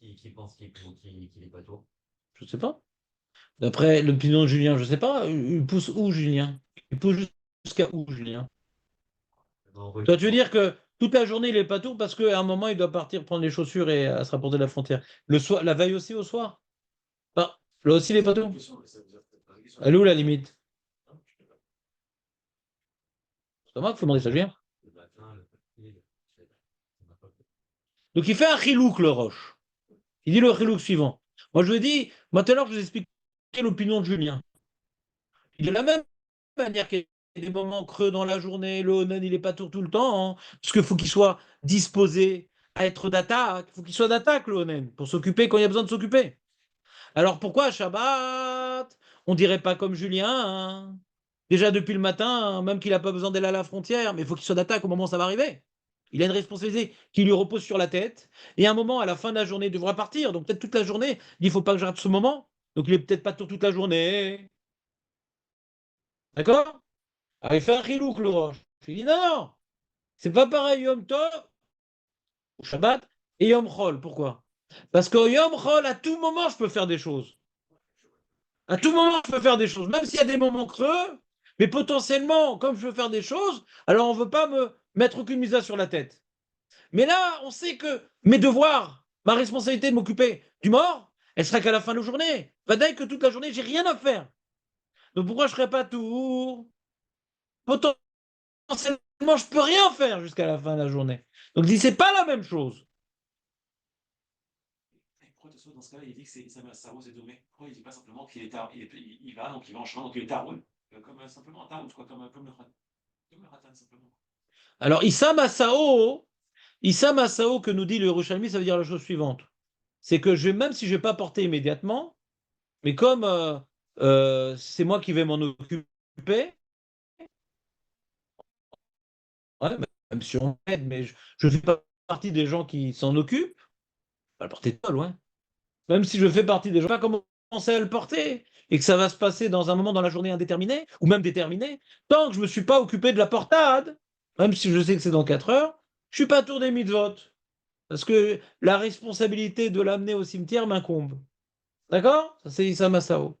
Et qui pense qu'il est pas tour? Je sais pas. D'après l'opinion de Julien, je sais pas. Il pousse où, Julien? Il pousse jusqu'à où, Julien? Le vendredi, Toi, tu veux dire que toute la journée, il est pas tour parce qu'à un moment, il doit partir prendre les chaussures et se rapporter de la frontière. Le soir, la veille aussi au soir? Enfin, là aussi, il est pas tour. Elle est où la limite? C'est moi qu'il faut demander ça, Julien. le matin, Donc il fait un chilouk, le roche. Il dit le chilouk suivant. Moi, je lui ai dit, moi tout à l'heure, je vous ai expliqué l'opinion de Julien. Il de la même manière qu'il y a des moments creux dans la journée, le Onen, il n'est pas tout le temps, hein, parce qu'il faut qu'il soit disposé à être d'attaque. Il faut qu'il soit d'attaque, le Onen, pour s'occuper quand il y a besoin de s'occuper. Alors pourquoi à Shabbat, on dirait pas comme Julien, hein? Déjà depuis le matin, hein, même qu'il n'a pas besoin d'aller à la frontière, mais il faut qu'il soit d'attaque au moment où ça va arriver. Il a une responsabilité qui lui repose sur la tête. Et à un moment, à la fin de la journée, il devra partir. Donc peut-être toute la journée, il dit, il ne faut pas que je rate ce moment. Donc il est peut-être pas toute la journée. D'accord? Ah, il fait un chilouk, le roche. Je lui dis, non, non, c'est pas pareil Yom Tov, ou Shabbat, et Yom Chol. Pourquoi? Parce que Yom Chol, à tout moment, je peux faire des choses. À tout moment, je peux faire des choses. Même s'il y a des moments creux, mais potentiellement, comme je peux faire des choses, alors on ne veut pas me mettre aucune mise sur la tête. Mais là, on sait que mes devoirs, ma responsabilité de m'occuper du mort, elle sera qu'à la fin de la journée. Vadaï que toute la journée, j'ai rien à faire. Donc pourquoi je ne ferais pas tout? Potentiellement, je peux rien faire jusqu'à la fin de la journée. Donc je dis, c'est pas la même chose. Pourquoi dans ce cas-là, il dit que sa rose est domée? Pourquoi il ne dit pas simplement qu'il est tard, il va, donc il va en chemin, donc il est tard, comme simplement un tarout, quoi, comme le ratan, simplement. Alors, Issa Masao que nous dit le Yerushalmi, ça veut dire la chose suivante. C'est que même si je ne vais pas porter immédiatement, mais comme c'est moi qui vais m'en occuper, ouais, même si on m'aide, mais je ne fais pas partie des gens qui s'en occupent, je vais le porter seul, ouais. Même si je fais partie des gens, je ne vais pas commencer à le porter, et que ça va se passer dans un moment dans la journée indéterminée, ou même déterminé, tant que je ne me suis pas occupé de la portade, même si je sais que c'est dans 4 heures, je ne suis pas tour des mitzvot. Parce que la responsabilité de l'amener au cimetière m'incombe. D'accord? Ça, c'est Issa Masao.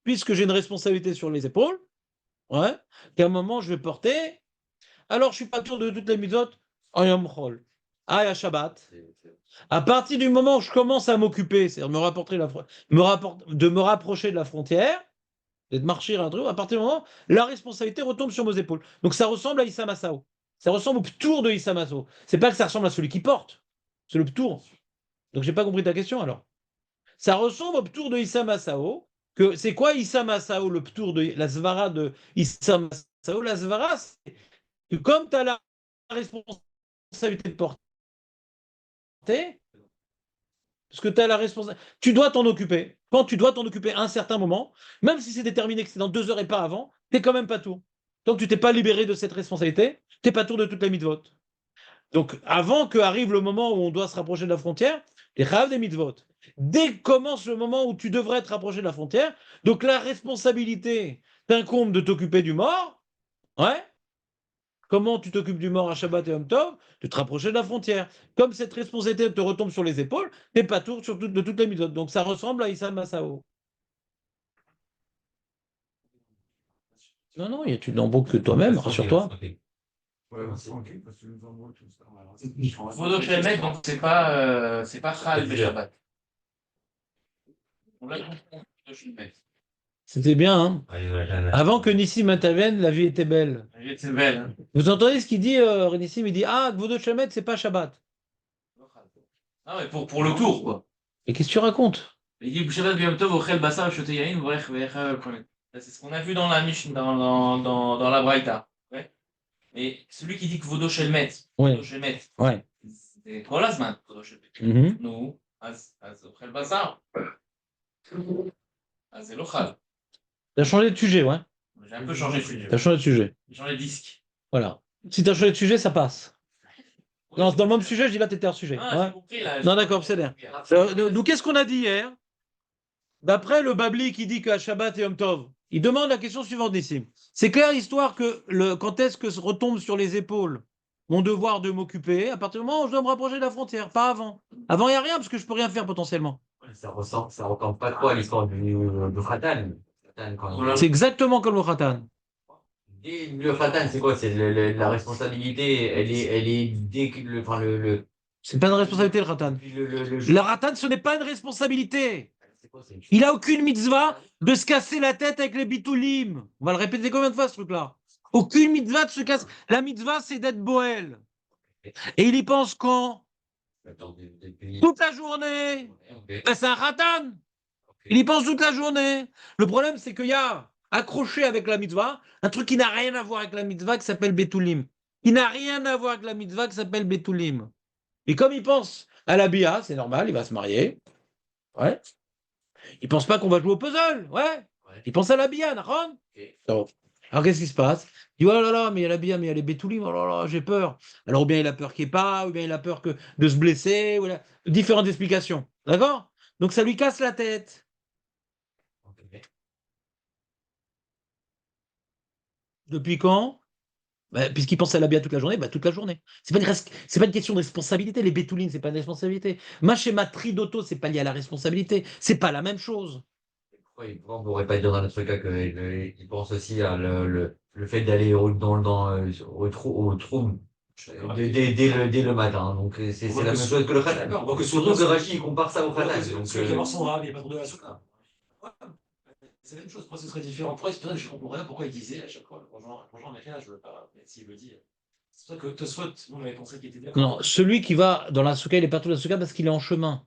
Puisque j'ai une responsabilité sur les épaules, ouais, qu'à un moment, je vais porter. Alors, je suis pas sûr de toutes les mitzvot en Yom Chol. Ah, et à Shabbat. À partir du moment où je commence à m'occuper, c'est-à-dire de me rapprocher de la frontière, et de marcher un truc, à partir du moment, la responsabilité retombe sur mes épaules. Donc ça ressemble à Issa Masao. Ça ressemble au ptour de Issa Masao. C'est pas que ça ressemble à celui qui porte, c'est le ptour. Donc j'ai pas compris ta question alors. Ça ressemble au ptour de Issa Masao. Que c'est quoi Issa Masao, le ptour de la svara de Issa Masao? La svara, c'est que comme tu as la responsabilité de porter, parce que tu as la responsabilité, tu dois t'en occuper. Quand tu dois t'en occuper à un certain moment, même si c'est déterminé que c'est dans 2 heures et pas avant, tu n'es quand même pas tout. Tant que tu t'es pas libéré de cette responsabilité, tu n'es pas tour de toute la mitzvot. Donc, avant qu'arrive le moment où on doit se rapprocher de la frontière, les chayav des mitzvot. Dès que commence le moment où tu devrais te rapprocher de la frontière, donc la responsabilité t'incombe de t'occuper du mort, ouais. Comment tu t'occupes du mort à Shabbat et Yom Tov? De te rapprocher de la frontière. Comme cette responsabilité te retombe sur les épaules, t'es pas tour de toutes les mitzvot. Donc ça ressemble à Issa Masao. Non, non, tu n'embauches que toi-même, rassure-toi. Ouais, tranquille, parce que nous envoie tout ça. Vodo Shemet, donc c'est pas Chal Beshabbat. On l'a compris, Vodo Shemet. C'était bien, hein? Ouais, Avant que Nissim intervienne, la vie était belle. C'est belle. Hein. Vous entendez ce qu'il dit, Nissim? Il dit ah, Gvodo Shemet, c'est pas Shabbat. Ah ouais, pour le tour, quoi. Et qu'est-ce que tu racontes? Il dit Shabbat Yom Tov, Ochel Basar, Shote Yain, Vorech Ve'ech Kohen. C'est ce qu'on a vu dans la Mishnah, dans la Braïta. Ouais. Mais celui qui dit que Vodo Shelmet, Ouais. Vodo Shemet, Ouais. c'est Kol Azman, Vodo Shemet. Mhm. Nous, Az Ochel Basar. Az c'est Lochal. T'as changé de sujet, ouais. J'ai un peu changé de sujet. T'as changé de sujet. J'ai changé de disque. Voilà. Si t'as changé de sujet, ça passe. Non, dans le même sujet, je dis là, t'étais hors sujet. Ah, Ouais. j'ai compris là. Non, d'accord, c'est bien. Nous, qu'est-ce qu'on a dit hier? D'après le Babli qui dit qu'à Shabbat et Yom Tov, il demande la question suivante ici. C'est clair, histoire que quand est-ce que se retombe sur les épaules mon devoir de m'occuper, à partir du moment où je dois me rapprocher de la frontière, pas avant. Avant, il n'y a rien, parce que je peux rien faire potentiellement. ça ressemble pas trop à l'histoire du Khatan. C'est exactement comme le Khatan. Et le Khatan, c'est quoi? C'est la responsabilité, elle est dès que enfin, C'est pas une responsabilité, le Khatan. Le Khatan, ce n'est pas une responsabilité. Il a aucune mitzvah de se casser la tête avec les bitoulim. On va le répéter combien de fois, ce truc-là? Aucune mitzvah de se casser. La mitzvah, c'est d'être Boël. Et il y pense quand? Toute la journée. Ben, c'est un Khatan. Il y pense toute la journée. Le problème, c'est qu'il y a accroché avec la mitzvah un truc qui n'a rien à voir avec la mitzvah qui s'appelle Betoulim. Qui n'a rien à voir avec la mitzvah qui s'appelle Betoulim. Et comme il pense à la bia, c'est normal, il va se marier. Ouais. Il pense pas qu'on va jouer au puzzle. Ouais. Il pense à la bia, Nahon. Donc, alors qu'est-ce qui se passe? Il dit oh là là, mais il y a la bia, mais il y a les Betoulim, oh là là, j'ai peur. Alors, ou bien il a peur qu'il n'y ait pas, ou bien il a peur de se blesser, différentes explications. D'accord? Donc ça lui casse la tête. Depuis quand? Bah, puisqu'il pense à la bia toute la journée, bah, toute la journée. C'est pas une question de responsabilité. Les bétoulines, c'est pas une responsabilité. Ma schéma d'auto, c'est pas lié à la responsabilité. C'est pas la même chose. Pourquoi on pourrait pas dire dans notre cas qu'il pense aussi à le fait d'aller au trou dès le matin. Donc c'est la même chose que le Khatan. D'accord. Donc, Surtout que Rachi il compare ça au Khatan. Donc, celui qui va voir son rab, il n'y a pas trop de la souka. C'est la même chose, pourquoi ce serait différent? Pourquoi c'est pour ça que je comprends rien pourquoi il disait à chaque fois, bonjour, mec, là, je veux pas, mais s'il le dit. C'est pour ça que Tosfot, nous, on avait pensé qu'il était d'accord. Non, celui qui va dans la souka, il est pas tout dans la souka parce qu'il est en chemin.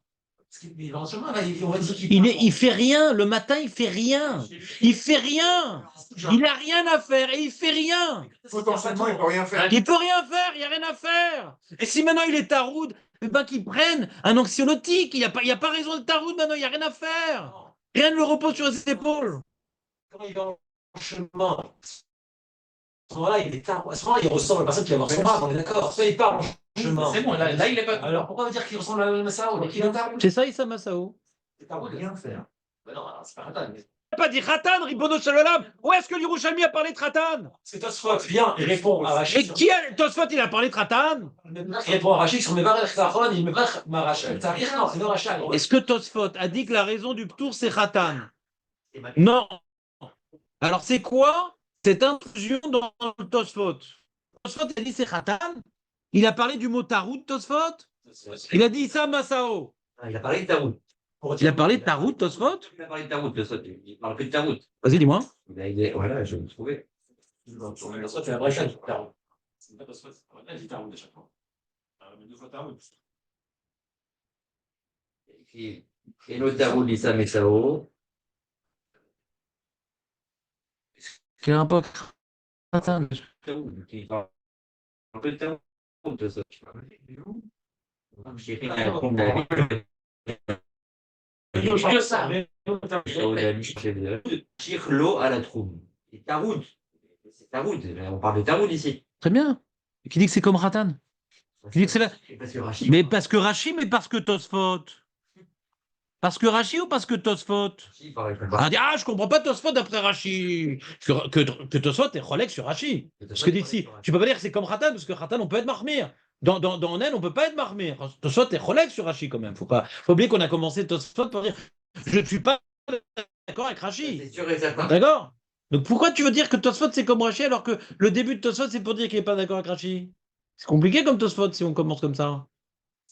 Parce qu'il va en chemin, là, on va dire qu'il Il fait rien. Le matin, il fait rien. Il fait rien. Il a rien à faire et il fait rien. Potentiellement, il peut rien faire. Il peut rien faire. Il n'y a rien à faire. Et si maintenant il est taroud, eh ben qu'il prenne un anxiolytique. Il n'y a pas raison de taroud maintenant. Il n'y a rien à faire. Rien ne le repose sur ses épaules. Quand il va en chemin, à ce moment-là, il est tard. À ce moment-là, il ressemble à la personne qui va voir son rab, on est d'accord. Soit il part en chemin. C'est bon, là il est pas. Alors pourquoi dire qu'il ressemble à Massao? Donc il est tard. C'est ça, Issa Masao. C'est tard de rien faire. Ben non, c'est pas Khatan. pas dit Khatan, Ribono Shalom. Où est-ce que l'Yerushalmi a parlé de Khatan? C'est Tosfot vient et répond à Rachid. Et qui a Tosfot, il a parlé de Khatan? Il répond à Rachid sur Mevarech Zachon, il Mevarech Marachal. Non, c'est non Rachal. Est-ce que Tosfot a dit que la raison du Ptour, c'est Khatan? Non. Alors, c'est quoi cette intrusion dans le Tosfot? Tosfot a dit c'est Khatan. Il a parlé du mot Tarout, Tosfot. Il a dit Issa Masao. Ah, il a parlé de Tarout. Il a parlé de Tarout, Tosfot. Il a parlé de Tarout, le Sot. Il parle plus de Tarout. Vas-y, dis-moi. Voilà, je vais me trouver. Tosfot, c'est la vraie chaîne. C'est pas Tosfot, c'est la vraie Tarout à chaque fois. Mais deux fois Tarout. Et le Tarout, Issa Mesao. Quel rapport Khatan? Il parle plus de Tarout, le Sot. J'ai fait Que ça. tire l'eau à la troupe. Et Tarout. C'est Tarout. On parle de Tarout ici. Très bien. Qui dit que c'est comme Khatan? Qui dit que c'est là? Parce que Rachid. Mais parce que Rashi, mais parce que Tosfot. Parce que Rashi ou parce que Tosfot? Il parle plus de Ah, ah, je comprends pas Tosfot d'après Rashi. Que Tosfot est Rolex sur Rashi. Parce que d'ici, tu peux pas dire que c'est comme Khatan, parce que Khatan, on peut être marmire. Dans Onen, on peut pas être marmire. Tosfot est Rolex sur Rashi quand même. Faut oublier qu'on a commencé Tosfot par dire je ne suis pas d'accord avec Rashi. C'est sûr et certain. D'accord? Donc pourquoi tu veux dire que Tosfot c'est comme Rashi alors que le début de Tosfot c'est pour dire qu'il n'est pas d'accord avec Rashi? C'est compliqué comme Tosfot si on commence comme ça.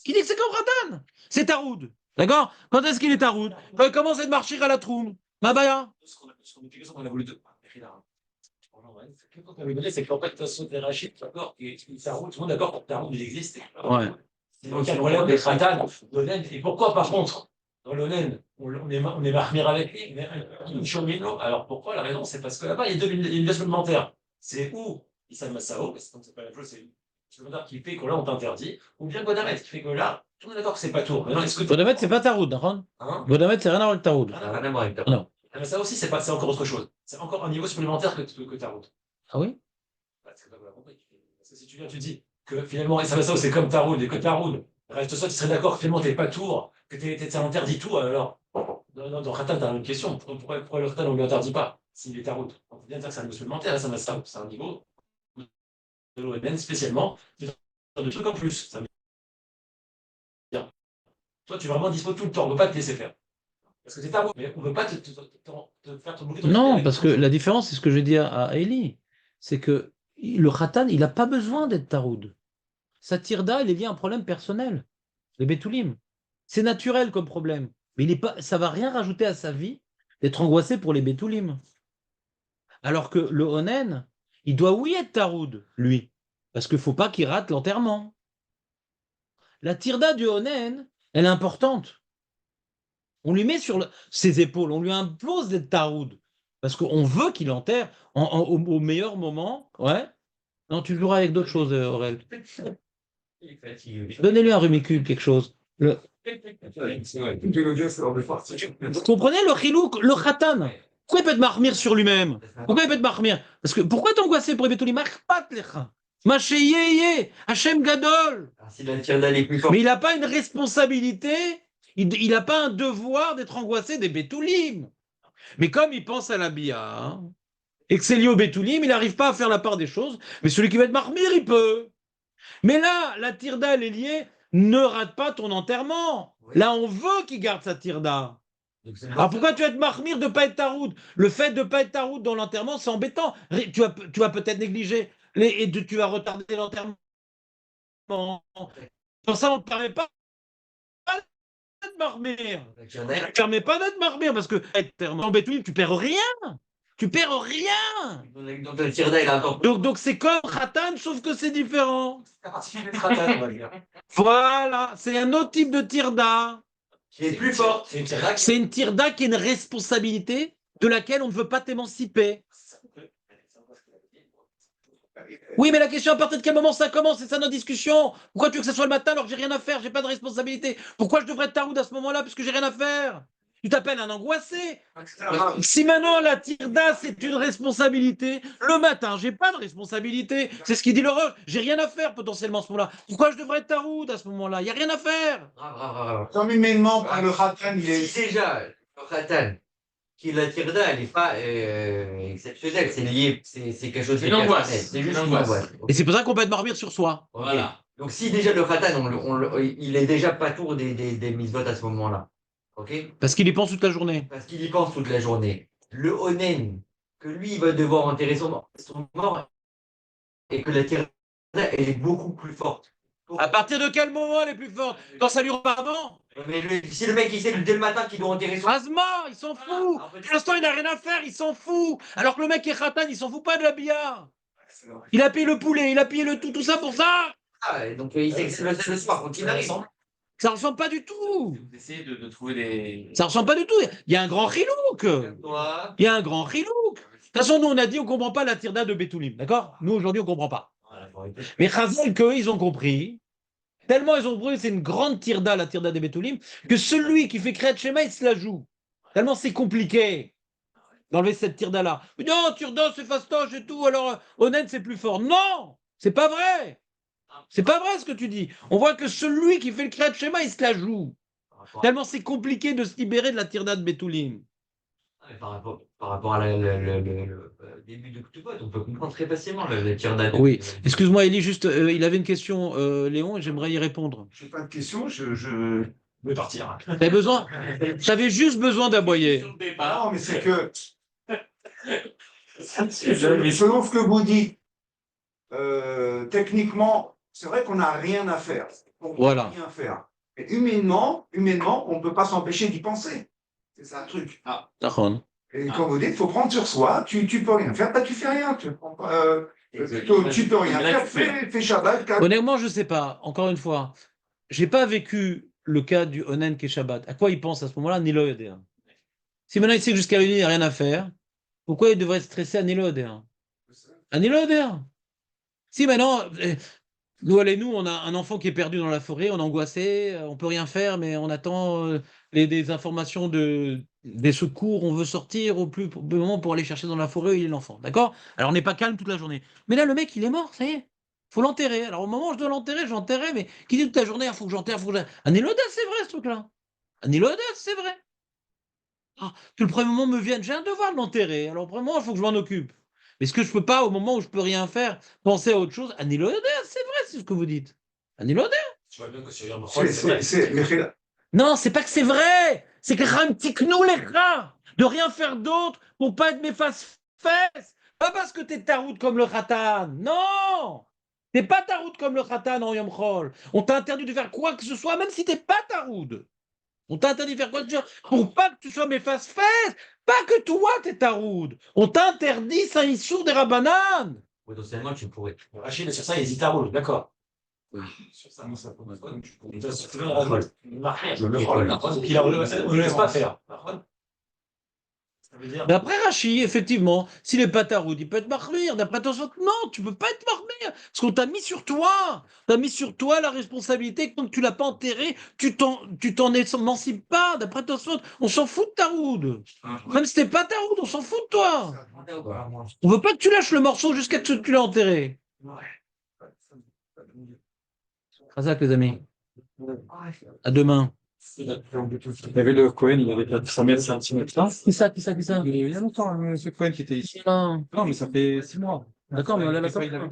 Qui dit que c'est comme Khatan? C'est Taroud. D'accord? Quand est-ce qu'il est Taroud? Quand il commence à être marchir à la troum. Mabaya. Ce qu'on a voulu de. Quand on avait donné, c'est qu'en fait, Tosfot et Rachid, d'accord, et Tarout, tout le monde est d'accord pour que Tarout il existe. Ouais. Donc il y a le relève des Khatan, l'Onen. Et pourquoi par contre, dans l'Onen, on est marmire avec lui, mais une chomino. Alors pourquoi? La raison, c'est parce que là-bas, il y a une blessure supplémentaire. C'est où Issa Masao, parce que c'est pas la chose, c'est une supplémentaire qui fait que là, on t'interdit, ou bien Godamet, qui fait que là, tout le monde est d'accord que c'est pas tour. Maintenant, est-ce que. Godamet, c'est pas Taroud, d'accord? Hein? Godamet, c'est rien à voir avec Taroud. Ça n'a rien à voir avec Tarout. Non. Mais ça aussi, c'est encore autre chose. C'est encore un niveau supplémentaire que Tarout. Ah oui? Parce que si tu viens, tu dis que finalement, Issa Masao, c'est comme Taroud, et que Taroud, reste soit tu serais d'accord que finalement, t'es pas tour, que t'es interdit tout, alors. Dans Khatan, t'as une question. Pourquoi le Khatan, on ne lui interdit pas s'il est Tarout? On peut bien dire que c'est un niveau supplémentaire, Issa Masao. C'est un niveau de l'ONN spécialement, de trucs en plus. Ça veut dire, toi, tu es vraiment dispo tout le temps, on ne peut pas te laisser faire. Parce que c'est Tarout, mais on ne veut pas te faire te bouger ton Non, idée parce que la différence, c'est ce que j'ai dit à Eli, c'est que le Khatan, il n'a pas besoin d'être Taroud. Sa tirda, il est lié à un problème personnel. Les Betoulim. C'est naturel comme problème. Mais ça ne va rien rajouter à sa vie d'être angoissé pour les Betoulim. Alors que le Onen, il doit oui être Taroud, lui. Parce qu'il ne faut pas qu'il rate l'enterrement. La tirda du Onen, elle est importante. On lui met sur ses épaules, on lui impose d'être Taroud. Parce qu'on veut qu'il enterre au meilleur moment. Ouais. Non, tu le joueras avec d'autres choses, Aurel. Donnez-lui un rumicule, quelque chose. Vous comprenez le chilouk, le khatan? Pourquoi il peut être marmire sur lui-même? Pourquoi il peut être marmir? Parce que pourquoi t'angoisser pour les bétoulis? Marpat lecha. Macheyeye, Hachem Gadol. Si la tirda est plus forte. Mais il n'a pas une responsabilité, il n'a pas un devoir d'être angoissé des bétoulim. Mais comme il pense à la bia, et que c'est lié au bétoulim, il n'arrive pas à faire la part des choses. Mais celui qui va être marmire, il peut. Mais là, la tirda, elle est liée. Ne rate pas ton enterrement. Oui. Là, on veut qu'il garde sa tirda. Alors pourquoi tu vas être marmire de ne pas être taroud? Le fait de ne pas être taroud dans l'enterrement, c'est embêtant. Tu vas peut-être négliger et tu vas retarder l'enterrement. Pour ça, on ne te permet pas d'être marmire. On ne te permet pas d'être marmire parce que en bétouille, tu perds rien. Tu perds rien. Donc le tirda, il a encore. Donc c'est comme Khatan, sauf que c'est différent. C'est Voilà, c'est un autre type de tirda. Qui est plus forte. C'est une tirda qui est une responsabilité de laquelle on ne veut pas t'émanciper. Oui, mais la question, à partir de quel moment ça commence? C'est ça notre discussion. Pourquoi tu veux que ce soit le matin alors que j'ai rien à faire? J'ai pas de responsabilité. Pourquoi je devrais être taroud à ce moment-là puisque j'ai rien à faire? Tu t'appelles un angoissé. Si maintenant la tirda c'est une responsabilité, le matin j'ai pas de responsabilité. C'est ce qu'il dit le Roche. J'ai rien à faire potentiellement à ce moment-là. Pourquoi je devrais être taroud à ce moment-là? Il y a rien à faire. Comme humainement, par le Khatan, il est. Si déjà, le Khatan, la tirda, elle n'est pas exceptionnelle, c'est lié, c'est quelque chose de C'est une angoisse. personnel, c'est Une juste une angoisse. angoisse. Et c'est pour ça qu'on peut être marmire sur soi. Ok. Voilà. Donc si déjà le khatan, il est déjà pas tour des mitzvot à ce moment-là. Ok? Parce qu'il y pense toute la journée. Parce qu'il y pense toute la journée. Le onen, que lui, il va devoir enterrer son mort, et que la tirda, elle est beaucoup plus forte. À partir de quel moment elle est plus forte? Quand ça lui repart avant? Mais si le mec, il sait dès le matin qu'il doit enterrer son Rasement, il s'en fout. Voilà. Pour l'instant, il n'a rien à faire, il s'en fout. Alors que le mec est khatan, il s'en fout pas de la billa. Il a payé le poulet, il a payé le tout ça pour ça. et donc il sait que c'est le soir quand il arrive. Ça ressemble pas du tout. Vous essayez de trouver des. Ça ressemble pas du tout. Il y a un grand chilouk. Toi, Il y a un grand chilouk. De toute façon, nous, on a dit, on comprend pas la tirda de Betoulim. D'accord? Nous, aujourd'hui, on comprend pas. Mais Chazal, qu'eux, ils ont compris. Tellement ils ont compris, c'est une grande tirda, la tirda des Betoulim, que celui qui fait Kriyat Shema, il se la joue. Tellement c'est compliqué d'enlever cette tirda-là. Non, tirda, c'est fastoche et tout, alors honnête, c'est plus fort. Non, c'est pas vrai. C'est pas vrai ce que tu dis. On voit que celui qui fait le Kriyat Shema, il se la joue. Tellement c'est compliqué de se libérer de la tirda de Betoulim. par rapport à le début de Ktubot, on peut comprendre très facilement le tir d'année. Oui, excuse-moi, Elie, juste, il avait une question, Léon, et j'aimerais y répondre. Je n'ai pas de question, Je vais partir. T'avais juste besoin d'aboyer. Sur le débat. Non, mais c'est que. Selon ce que vous dites, techniquement, c'est vrai qu'on n'a rien à faire. On peut Voilà. rien faire. Mais humainement, on ne peut pas s'empêcher d'y penser. C'est ça le truc. D'accord. Et comme vous dites, il faut prendre sur soi. Tu peux rien faire, tu fais rien. Tu prends pas, plutôt, tu peux rien Mais là, faire. tu fais. Fais Shabbat. Honnêtement, je sais pas. Encore une fois, j'ai pas vécu le cas du Onen qui est Shabbat. À quoi il pense à ce moment-là? Ni l'Odéa. Si maintenant il sait que jusqu'à la nuit, il n'y a rien à faire, pourquoi il devrait stresser à Nilo Odéa? À Nilo Odéa. Si maintenant, nous, on a un enfant qui est perdu dans la forêt, on est angoissé, on peut rien faire, mais on attend des informations des secours, on veut sortir au plus moment pour aller chercher dans la forêt où il est l'enfant. D'accord? Alors on n'est pas calme toute la journée. Mais là, le mec, il est mort, ça y est. Faut l'enterrer. Alors au moment où je dois l'enterrer, je l'enterrerai, mais qui dit toute la journée, il faut que j'enterre, faut que j'enterre. À Nilo Odéa, c'est vrai ce truc-là. À Nilo Odéa, c'est vrai. Ah, que le premier moment me vienne, j'ai un devoir de l'enterrer. Alors vraiment, il faut que je m'en occupe. Mais est-ce que je peux pas, au moment où je peux rien faire, penser à autre chose? Annulé Odea, c'est vrai, c'est ce que vous dites. Annulé Odea. Tu vois bien que c'est Yom Chol, c'est vrai. C'est Non, c'est pas que c'est vrai. C'est que Ramtiknou les rats, de rien faire d'autre pour pas être mes fesses. Pas parce que t'es taroute comme le Khatan. Non. T'es pas taroute comme le Khatan en Yom Chol. On t'a interdit de faire quoi que ce soit, même si t'es pas taroute. On t'a interdit de faire quoi que ce soit pour pas que tu sois mes fesses. Pas que toi, t'es taroud. On t'a interdit ça issour des rabananes. Potentiellement, tu pourrais. Rachid, sur ça, il hésite à rouler, d'accord. Oui. Sur ça, moi, ça peut me faire. Tu peux Je le rôle. on ne laisse pas faire. Ça veut dire. Mais après Rachi, effectivement, s'il est pas taroud, il peut être marmire. D'après toi, non, tu peux pas être marmire. Parce qu'on t'a mis sur toi. T'as mis sur toi la responsabilité que tant que tu l'as pas enterré, tu t'en émancipes pas. D'après toi, on s'en fout de taroud. Même si t'es pas taroud, on s'en fout de toi. On veut pas que tu lâches le morceau jusqu'à ce que tu l'as enterré. Razak, les amis. À demain. Il y avait le Cohen, il avait 400 mètres, centimètres là. Qui ça? Il y a longtemps, hein, ce Cohen qui était ici. Non, Non, mais ça fait 6 mois. d'accord, mais on l'a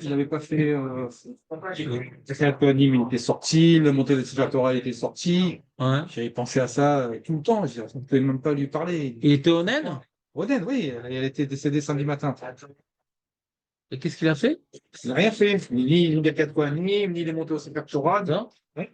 Il n'avait pas fait. Le Kohanim, il était sorti, le monté de la Torah, il était sorti. Ouais. J'avais pensé à ça tout le temps. On ne pouvait même pas lui parler. Il était honnête. Oden, oui, elle était décédée samedi matin. Et qu'est-ce qu'il a fait? Il n'a rien fait. Ni les 4 Kohanim, ni les montées au Sefer Torah. Non. Ouais.